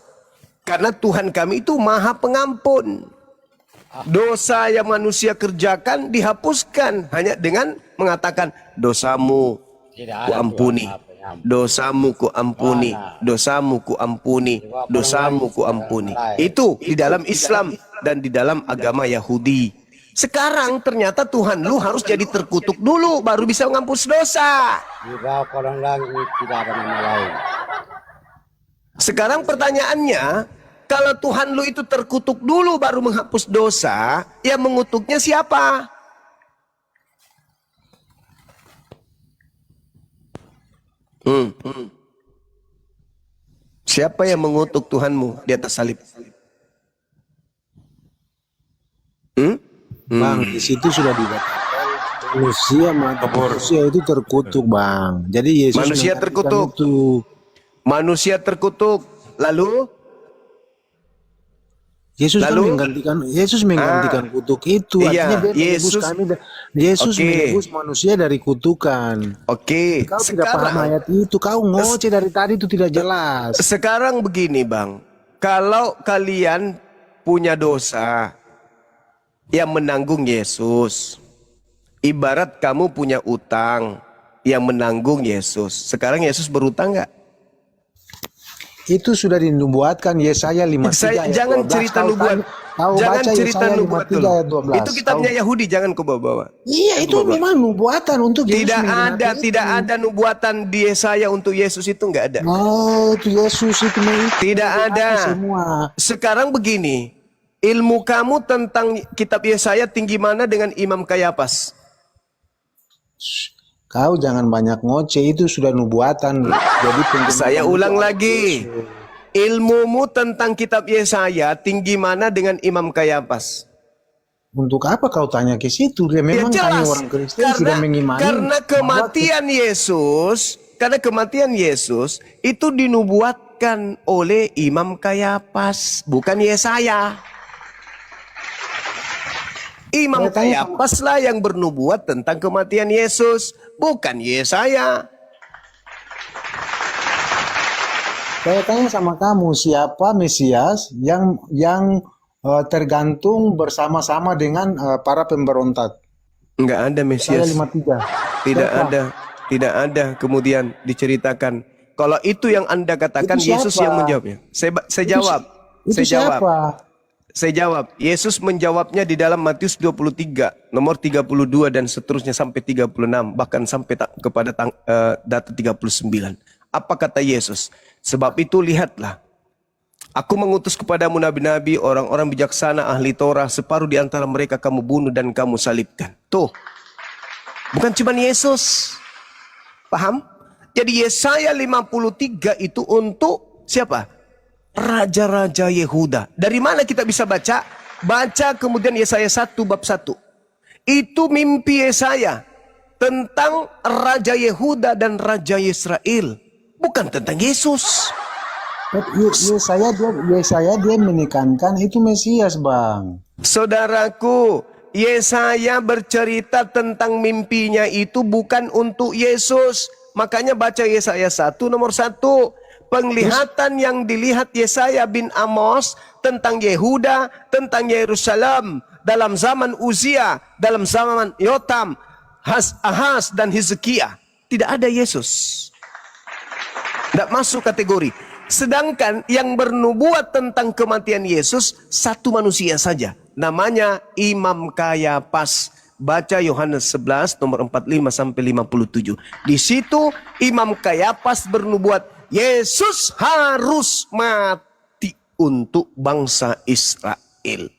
Karena Tuhan kami itu maha pengampun. Dosa yang manusia kerjakan dihapuskan hanya dengan mengatakan dosamu Tidak ada kuampuni. Tuhan Maha Pengampun. Dosamu kuampuni, dosamu kuampuni, dosamu kuampuni. Itu di dalam Islam dan di dalam agama Yahudi. Sekarang ternyata Tuhan lu harus jadi terkutuk dulu baru bisa menghapus dosa. Di bawah kolong langit tidak ada nama lain. Sekarang pertanyaannya, kalau Tuhan lu itu terkutuk dulu baru menghapus dosa, yang mengutuknya siapa? Siapa yang mengutuk Tuhanmu di atas salib? Bang, di situ sudah dikatakan manusia itu terkutuk, Bang. Jadi Yesus Manusia menggantikan terkutuk. itu. Manusia terkutuk. Lalu Yesus kan Lalu? Yesus menggantikan kutuk itu. Iya, Artinya dia menebus Yesus- kami. Yesus Oke. menebus manusia dari kutukan. oke, Kau tidak paham ayat itu. Kau ngoceh dari tadi itu tidak jelas. sekarang begini Bang, kalau kalian punya dosa yang menanggung Yesus, ibarat kamu punya utang yang menanggung Yesus. Sekarang Yesus berutang nggak? Itu sudah dinubuatkan Yesaya 53 ayat Jangan 12. cerita Kau nubuat. kau Jangan baca cerita Yesaya nubuat 53 dulu. ayat 12. Itu kitabnya Yahudi, jangan kau bawa-bawa. Iya, itu memang nubuatan untuk Yesus Tidak menggenapi ada, itu. tidak ada nubuatan di Yesaya untuk Yesus itu nggak ada. Oh, itu Yesus itu Tidak ada. semua. Sekarang begini, ilmu kamu tentang kitab Yesaya tinggi mana dengan Imam Kayafas? Kau jangan banyak ngoceh, itu sudah nubuatan. Jadi Saya ulang lagi. Ilmumu tentang kitab Yesaya tinggi mana dengan Imam Kayafas? untuk apa kau tanya ke situ? Dia memang kami orang Kristen sudah mengimani karena kematian Yesus, itu dinubuatkan oleh Imam Kayafas, bukan Yesaya. Imam Kayafas lah yang bernubuat tentang kematian Yesus, bukan Yesaya. Saya tanya sama kamu, siapa Mesias yang tergantung bersama-sama dengan para pemberontak? Enggak ada Saya Mesias. 53. Tidak Siapa? ada. Tidak ada kemudian diceritakan. Kalau itu yang Anda katakan, Itu siapa? Yesus yang menjawabnya. Saya jawab. Itu Saya jawab. siapa? Saya jawab. Yesus menjawabnya di dalam Matius 23, nomor 32 dan seterusnya sampai 36, bahkan sampai kepada data 39. Apa kata Yesus? Sebab itu lihatlah, aku mengutus kepadamu nabi-nabi, orang-orang bijaksana, ahli Torah, separuh di antara mereka kamu bunuh dan kamu salibkan. Tuh, bukan cuma Yesus. Paham? Jadi Yesaya 53 itu untuk siapa? Raja-raja Yehuda. Dari mana kita bisa baca? Baca kemudian Yesaya 1 bab 1. Itu mimpi Yesaya tentang Raja Yehuda dan Raja Israel. Bukan tentang Yesus. Yesaya dia menekankan itu Mesias, Bang. Saudaraku, Yesaya bercerita tentang mimpinya itu bukan untuk Yesus. Makanya baca Yesaya 1 nomor 1. Penglihatan yang dilihat Yesaya bin Amos tentang Yehuda, tentang Yerusalem dalam zaman Uzia, dalam zaman Yotam, Ahaz dan Hizkia. Tidak ada Yesus. Tidak masuk kategori. Sedangkan yang bernubuat tentang kematian Yesus satu manusia saja. Namanya Imam Kayafas. Baca Yohanes 11 nomor 45 sampai 57. Di situ Imam Kayafas bernubuat Yesus harus mati untuk bangsa Israel.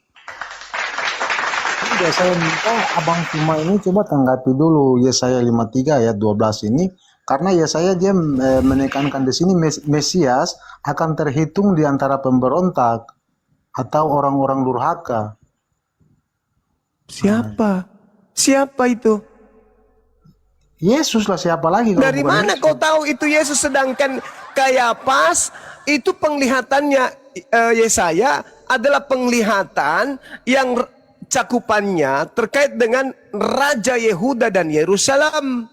Udah saya minta Abang Cuma ini coba tanggapi dulu Yesaya 53 ayat 12 ini. Karena Yesaya dia menekankan di sini Mesias akan terhitung di antara pemberontak atau orang-orang durhaka. Siapa? Siapa itu? Yesus lah, siapa lagi? Kalau Dari bukan mana Yesus? kau tahu itu Yesus? Sedangkan Kayafas itu penglihatannya Yesaya adalah penglihatan yang cakupannya terkait dengan Raja Yehuda dan Yerusalem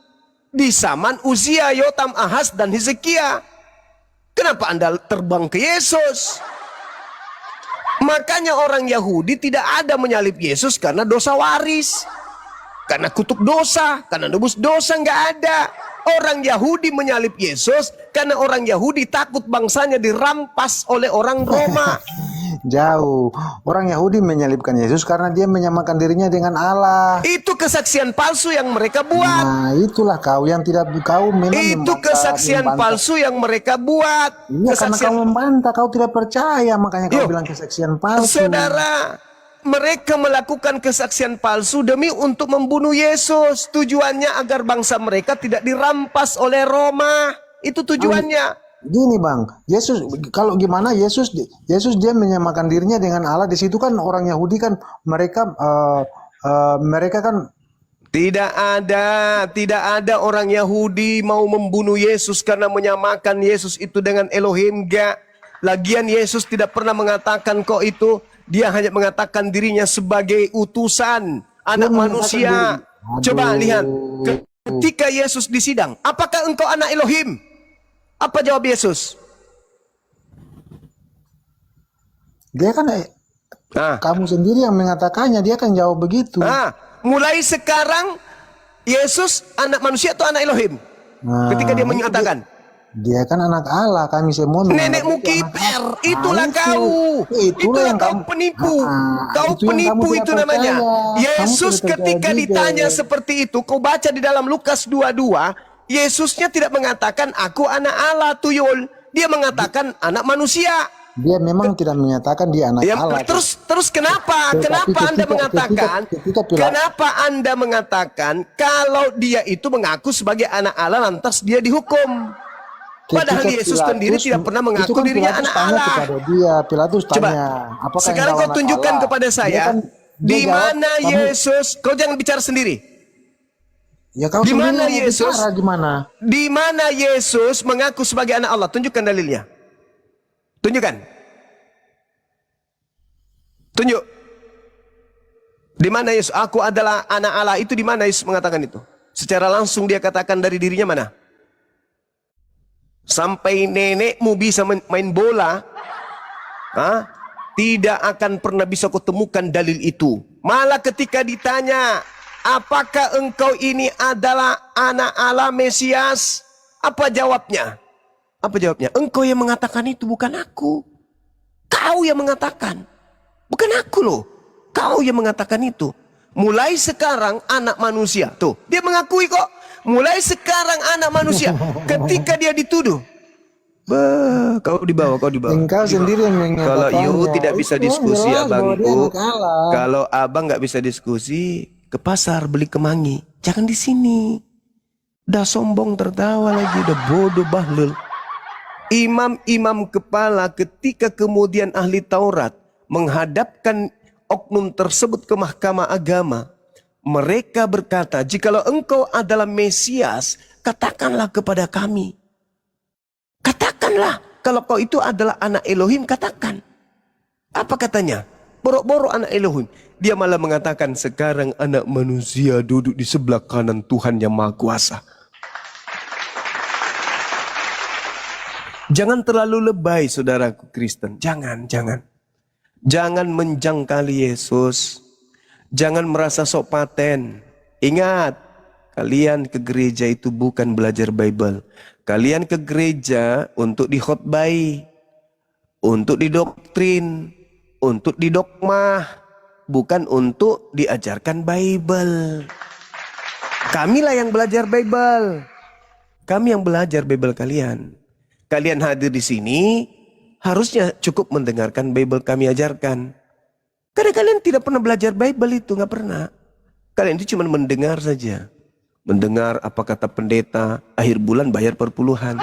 di zaman Uzia, Yotam, Ahaz dan Hizkia. Kenapa Anda terbang ke Yesus? Makanya orang Yahudi tidak ada menyalib Yesus karena dosa waris, karena kutuk dosa, karena nebus dosa, nggak ada. Orang Yahudi menyalib Yesus karena orang Yahudi takut bangsanya dirampas oleh orang Roma. Jauh. Orang Yahudi menyalibkan Yesus karena dia menyamakan dirinya dengan Allah. Itu kesaksian palsu yang mereka buat. Nah, itulah kau yang tidak kau memang Itu kesaksian palsu yang mereka buat. Iya, karena kau membantah, kau tidak percaya, makanya kau bilang kesaksian palsu. Saudara, mereka melakukan kesaksian palsu demi untuk membunuh Yesus. Tujuannya agar bangsa mereka tidak dirampas oleh Roma. Itu tujuannya. Gini bang, Yesus kalau gimana Yesus dia menyamakan dirinya dengan Allah. Di situ kan orang Yahudi kan mereka kan Tidak ada orang Yahudi mau membunuh Yesus karena menyamakan Yesus itu dengan Elohim. Enggak. Lagian Yesus tidak pernah mengatakan kok itu. Dia hanya mengatakan dirinya sebagai utusan anak manusia. Coba lihat ketika Yesus disidang, apakah engkau anak Elohim? Apa jawab Yesus? dia kan kamu sendiri yang mengatakannya, dia kan jawab begitu. Mulai sekarang Yesus anak manusia atau anak Elohim? Ketika dia menyatakan dia kan anak Allah, kami semua nenekmu kiper, itulah kau. Itulah kau penipu. Kau penipu itu namanya. Yesus ketika ditanya seperti itu, kau baca di dalam Lukas 22, Yesusnya tidak mengatakan aku anak Allah tuyul. Dia mengatakan anak manusia. Dia memang tidak menyatakan dia anak Allah. Terus kenapa? Kenapa Anda mengatakan kalau dia itu mengaku sebagai anak Allah lantas dia dihukum? Padahal Yesus sendiri tidak pernah mengaku dirinya anak Allah. Pilatus tanya, coba sekarang kau tunjukkan kepada saya di mana Yesus. Kau jangan bicara sendiri. Ya, kau di mana Yesus? Gimana? Di mana Yesus mengaku sebagai anak Allah? Tunjukkan dalilnya. Tunjukkan. Tunjuk. Di mana Yesus? Aku adalah anak Allah. Itu di mana Yesus mengatakan itu? Secara langsung dia katakan dari dirinya mana? Sampai nenekmu bisa main bola, tidak akan pernah bisa kau temukan dalil itu. Malah ketika ditanya, apakah engkau ini adalah anak Allah Mesias? Apa jawabnya? Apa jawabnya? Engkau yang mengatakan itu, bukan aku. Kau yang mengatakan. Bukan aku loh. Kau yang mengatakan itu. Mulai sekarang anak manusia. Tuh, dia mengakui kok. Mulai sekarang anak manusia. Ketika dia dituduh. Kau dibawa. Engkau sendiri yang mengatakannya. Kalau you tidak bisa diskusi abangku. Kalau abang nggak bisa diskusi, ke pasar beli kemangi. Jangan di sini. Udah sombong tertawa lagi. Udah bodoh bahlul. Imam-imam kepala ketika kemudian ahli Taurat menghadapkan oknum tersebut ke mahkamah agama. Mereka berkata, jikalau engkau adalah Mesias, katakanlah kepada kami. Katakanlah, kalau kau itu adalah anak Elohim, katakan. Apa katanya? Borok-borok anak Elohim. Dia malah mengatakan, sekarang anak manusia duduk di sebelah kanan Tuhan yang Maha Kuasa. Jangan terlalu lebay, saudaraku Kristen. Jangan. Jangan menjangkali Yesus. Jangan merasa sok paten. Ingat, kalian ke gereja itu bukan belajar Bible. Kalian ke gereja untuk dikhotbai, untuk didoktrin, untuk didogmah, bukan untuk diajarkan Bible. Kamilah yang belajar Bible. Kami yang belajar Bible kalian. Kalian hadir di sini, harusnya cukup mendengarkan Bible kami ajarkan. Karena kalian tidak pernah belajar Bible itu, nggak pernah. Kalian itu cuma mendengar saja. Mendengar apa kata pendeta, akhir bulan bayar perpuluhan.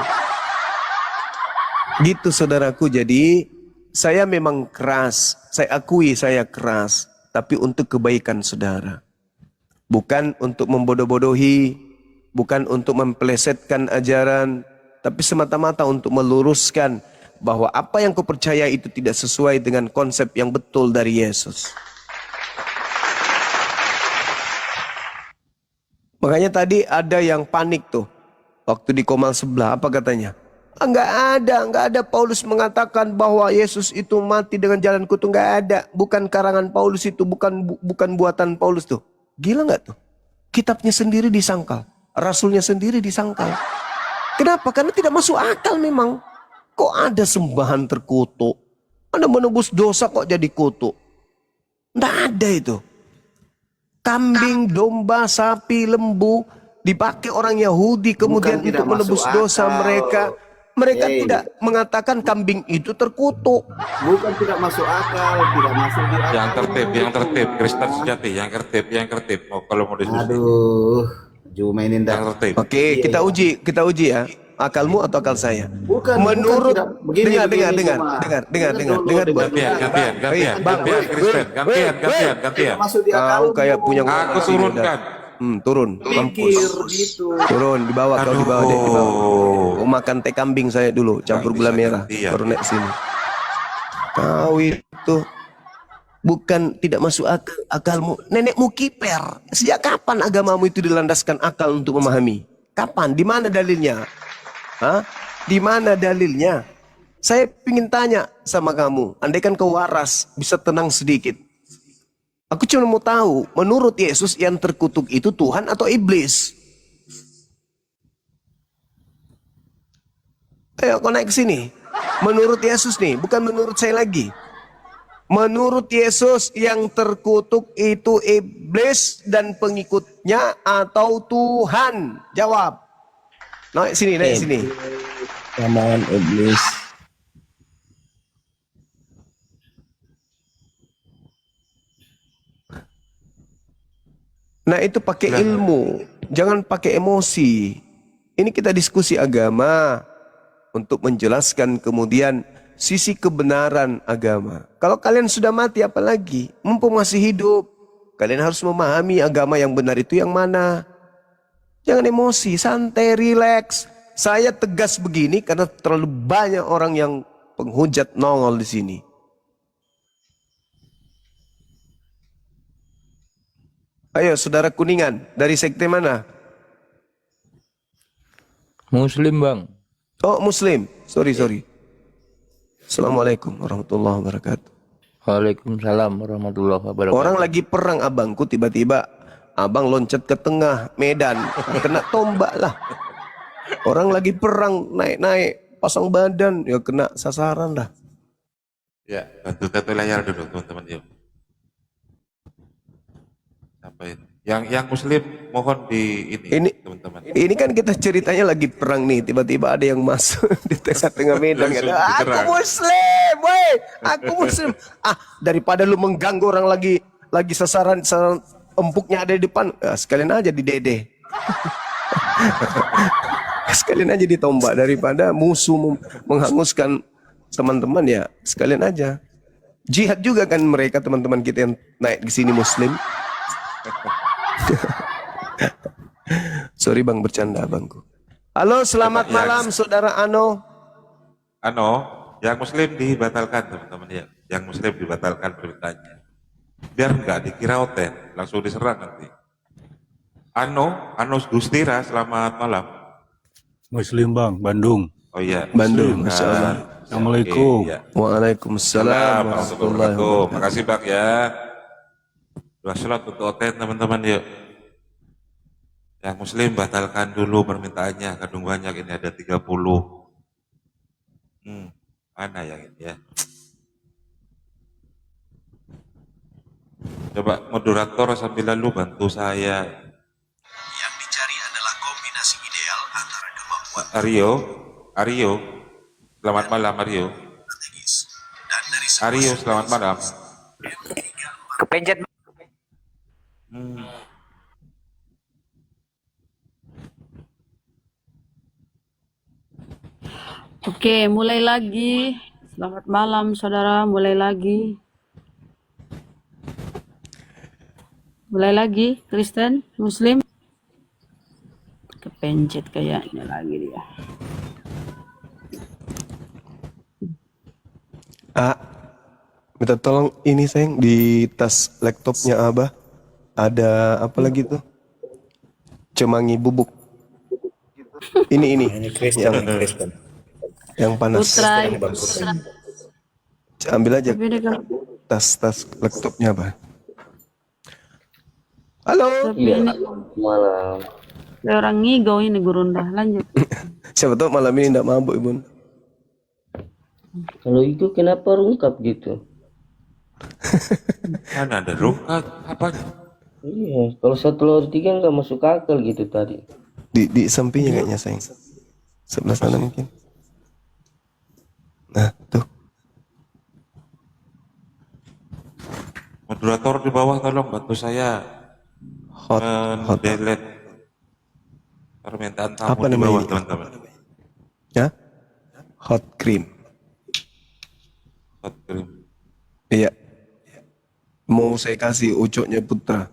Gitu saudaraku, jadi saya memang keras. Saya akui saya keras. Tapi untuk kebaikan saudara. Bukan untuk membodoh-bodohi. Bukan untuk mempelesetkan ajaran. Tapi semata-mata untuk meluruskan bahwa apa yang kau percaya itu tidak sesuai dengan konsep yang betul dari Yesus. Makanya tadi ada yang panik tuh. Waktu di Komal sebelah, apa katanya? Enggak ada Paulus mengatakan bahwa Yesus itu mati dengan jalan kutu, enggak ada. Bukan karangan Paulus itu, bukan buatan Paulus tuh. Gila enggak tuh? Kitabnya sendiri disangkal, rasulnya sendiri disangkal. Kenapa? Karena tidak masuk akal memang. Kok ada sembahan terkutuk? Anda menebus dosa kok jadi kutuk? Enggak ada itu. Kambing, domba, sapi, lembu dipakai orang Yahudi kemudian Bukan tidak untuk menebus masuk dosa akal. mereka. Mereka tidak mengatakan kambing itu terkutuk. Bukan tidak masuk akal, tidak masuk di akal. Yang tertib, Kristen sejati, yang tertib. Oh, kalau mau diskusi, Aduh, mainin yang dah. tertib. Oke, kita uji ya. Akalmu atau akal saya? Bukan, Menurut bukan tidak. Begini, dengar Dengar dulu, Gantian, Kristen. Masuk di akal. Kau kayak punya Aku turunkan. turun, mampus. Pikir gitu. Turun, dibawa kau dibawa deh, dibawa. Kau makan teh kambing saya dulu, campur gula merah, baru naik sini. Kau itu bukan tidak masuk akal, akalmu. Nenekmu kiper. Sejak kapan agamamu itu dilandaskan akal untuk memahami? Kapan? Di mana dalilnya? Hah? Di mana dalilnya? Saya ingin tanya sama kamu, andaikan kau waras, bisa tenang sedikit. Aku cuma mau tahu, menurut Yesus yang terkutuk itu Tuhan atau iblis? Ayo kau naik ke sini. Menurut Yesus nih, bukan menurut saya lagi. Menurut Yesus yang terkutuk itu iblis dan pengikutnya atau Tuhan? Jawab. Naik sini, naik sini. Lamaan iblis. Nah itu pakai ilmu, jangan pakai emosi. Ini kita diskusi agama untuk menjelaskan kemudian sisi kebenaran agama. Kalau kalian sudah mati apalagi, mumpung masih hidup, kalian harus memahami agama yang benar itu yang mana. Jangan emosi, santai, rileks. Saya tegas begini karena terlalu banyak orang yang penghujat nongol di sini. Ayo saudara Kuningan, dari sekte mana? Muslim bang. Oh Muslim, sorry. Assalamualaikum warahmatullahi wabarakatuh. Waalaikumsalam warahmatullahi wabarakatuh. Orang lagi perang abangku, tiba-tiba abang loncat ke tengah medan, kena tombak lah. Orang lagi perang, naik-naik, pasang badan, ya kena sasaran lah. Ya, bantu satu layar dulu teman-teman yuk. Sampai yang Muslim mohon di ini teman-teman. Ini kan kita ceritanya lagi perang nih, tiba-tiba ada yang masuk di tengah-tengah medan. Langsung Kata, aku diserang. Muslim, woi, aku Muslim. Daripada lu mengganggu orang lagi sasaran empuknya ada di depan, sekalian aja di dede. Sekalian aja ditombak, daripada musuh menghanguskan teman-teman, ya sekalian aja. Jihad juga kan mereka, teman-teman kita yang naik ke sini Muslim. Sorry bang, bercanda abangku. Halo, selamat malam saudara Ano. Yang Muslim dibatalkan teman-teman ya. Yang Muslim dibatalkan permintaannya. Biar enggak dikira hotel, langsung diserang nanti. Ano Gustira, selamat malam. Muslim bang, Bandung. Oh iya, Bandung, Muslim, Masya Allah. Assalamualaikum. Iya. Waalaikumsalam warahmatullahi wabarakatuh. Makasih bang ya. Dua slot untuk hotel teman-teman yuk. Yang Muslim batalkan dulu permintaannya, kadung banyak ini ada 30. Mana yang ini ya? Coba moderator sambil lalu bantu saya. Yang dicari adalah kombinasi ideal antara kemampuan Aryo, selamat malam Aryo. strategis dan dari Aryo, selamat malam. Kepencet. Oke, mulai lagi. Selamat malam, saudara. Mulai lagi. Mulai lagi, Kristen, Muslim. Kepencet kayaknya lagi dia. minta tolong ini sayang, di tas laptopnya Abah ada apa lagi tuh? Cemangi bubuk. Ini yang Yang panas. Putra. Ambil aja Tapi dia kalau tas laptopnya, Pak. Halo. tapi ini Malam. ada orang ngigau ini Gurunda. Lanjut. Siapa tahu malam ini tidak mabuk, Ibu. Kalau itu kenapa rungkap gitu? Mana ada rungkat? Apanya? Iya, kalau 1 lawan 3 nggak masuk akal gitu tadi. Di sampingnya kayaknya, sayang. Sebelah sana mungkin. Nah, tuh. Moderator di bawah tolong bantu saya Hot. delete permintaan tamu Apa di namanya bawah, ini? teman-teman. Ya? Hot cream. Hot cream. Iya. Mau saya kasih ucoknya Putra.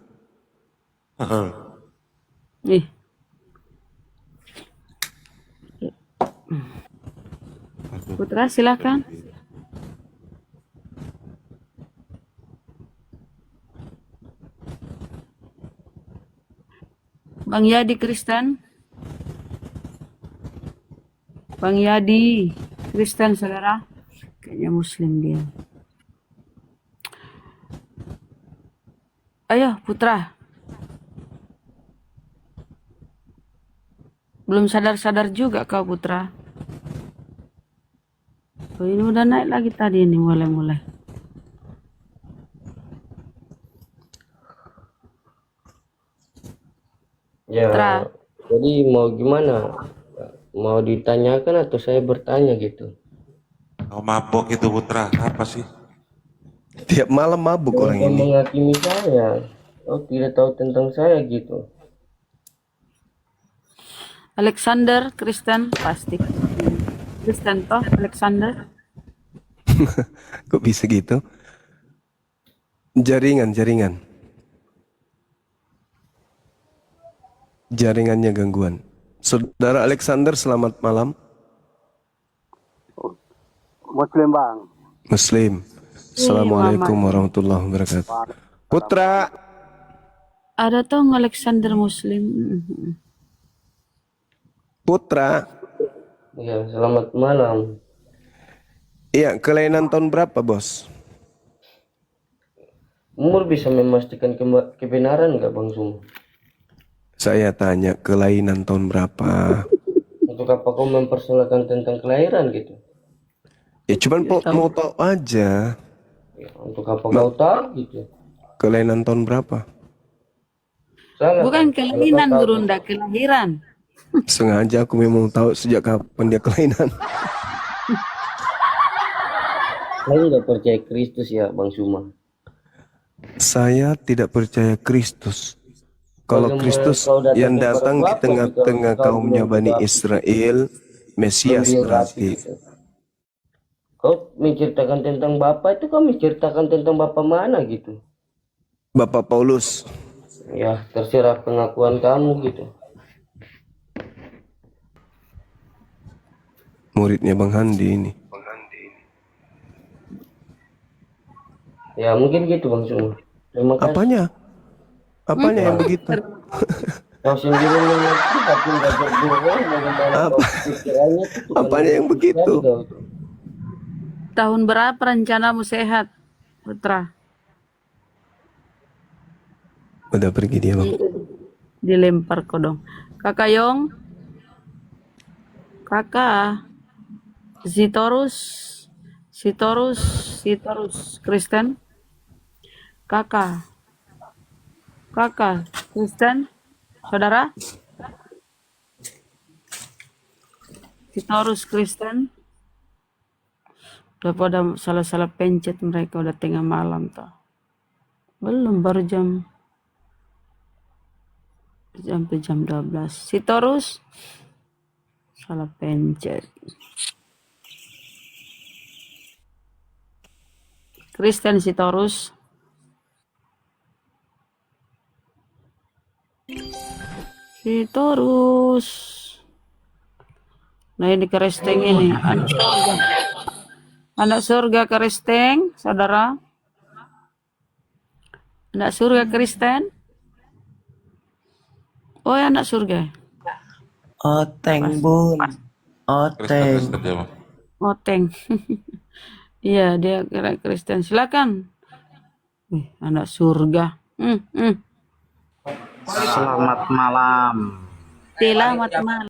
Ih. Putra silakan. Bang Yadi Kristen. Bang Yadi Kristen, saudara. Kayaknya Muslim dia. Ayo Putra. Belum sadar-sadar juga kau Putra. Oh, ini udah naik lagi tadi ini mulai-mulai. Ya, Putra. jadi mau gimana? Mau ditanyakan atau saya bertanya gitu? Kau mabok itu Putra, apa sih? Tiap malam mabuk orang Jangan ini. menghakimi saya. Oh, tidak tahu tentang saya gitu. Alexander Kristen pasti. Kristen toh Alexander. Kok bisa gitu? Jaringan. Jaringannya gangguan. Saudara Alexander, selamat malam. Muslim bang. Muslim. Assalamualaikum warahmatullahi wabarakatuh. Putra. Ada toh Alexander Muslim. Putra. Ya, selamat malam. Iya, kelainan tahun berapa, Bos? Umur bisa memastikan kebenaran nggak Bang Zuma? Saya tanya kelainan tahun berapa? Untuk apa kau mempersoalkan tentang kelahiran gitu? Ya cuman mau tahu aja. Ya, untuk apa kau tahu gitu? Kelainan tahun berapa? Salah, Bukan kan? kelainan Kalau kau tahu, Gurunda, kelahiran. Sengaja aku memang tahu sejak kapan dia kelainan. saya nggak percaya Kristus ya Bang Zuma. Saya tidak percaya Kristus. Kalau Bagaimana Kristus kau datang yang kepada datang di Bapa tengah-tengah jika kau kaumnya belum Bani dapat Israel, Mesias memberi berarti. hati gitu? Kau menceritakan tentang Bapa itu kau menceritakan tentang Bapa mana gitu? Bapak Paulus. Ya terserah pengakuan kamu gitu. Muridnya Bang Handi ini. Ya mungkin gitu Bang Zuma. Terima kasih. Apanya? Apanya yang begitu? Kau sendiri mengerti tapi nggak berbohong bagaimana kau pikirannya itu bukan Apanya yang begitu? dari kau. Tahun berapa rencanamu sehat, Putra? Udah pergi dia, Bang. Dilempar kau dong. Kakak Yong. Kakak. Sitorus Kristen. Kakak Kristen, saudara. Sitorus Kristen. Udah pada salah-salah pencet mereka, udah tengah malam toh. Belum, baru sampai jam 12. Sitorus salah pencet. Kristen Sitorus. Nah ini keresteng ini. Anak surga keresteng, saudara. Anak surga Kristen. Oh ya anak surga. Oteng bun, Kristen oteng. dia, Bang. Oteng. Iya, dia kira Kristen. Silakan. Anak surga. Selamat malam. Selamat malam.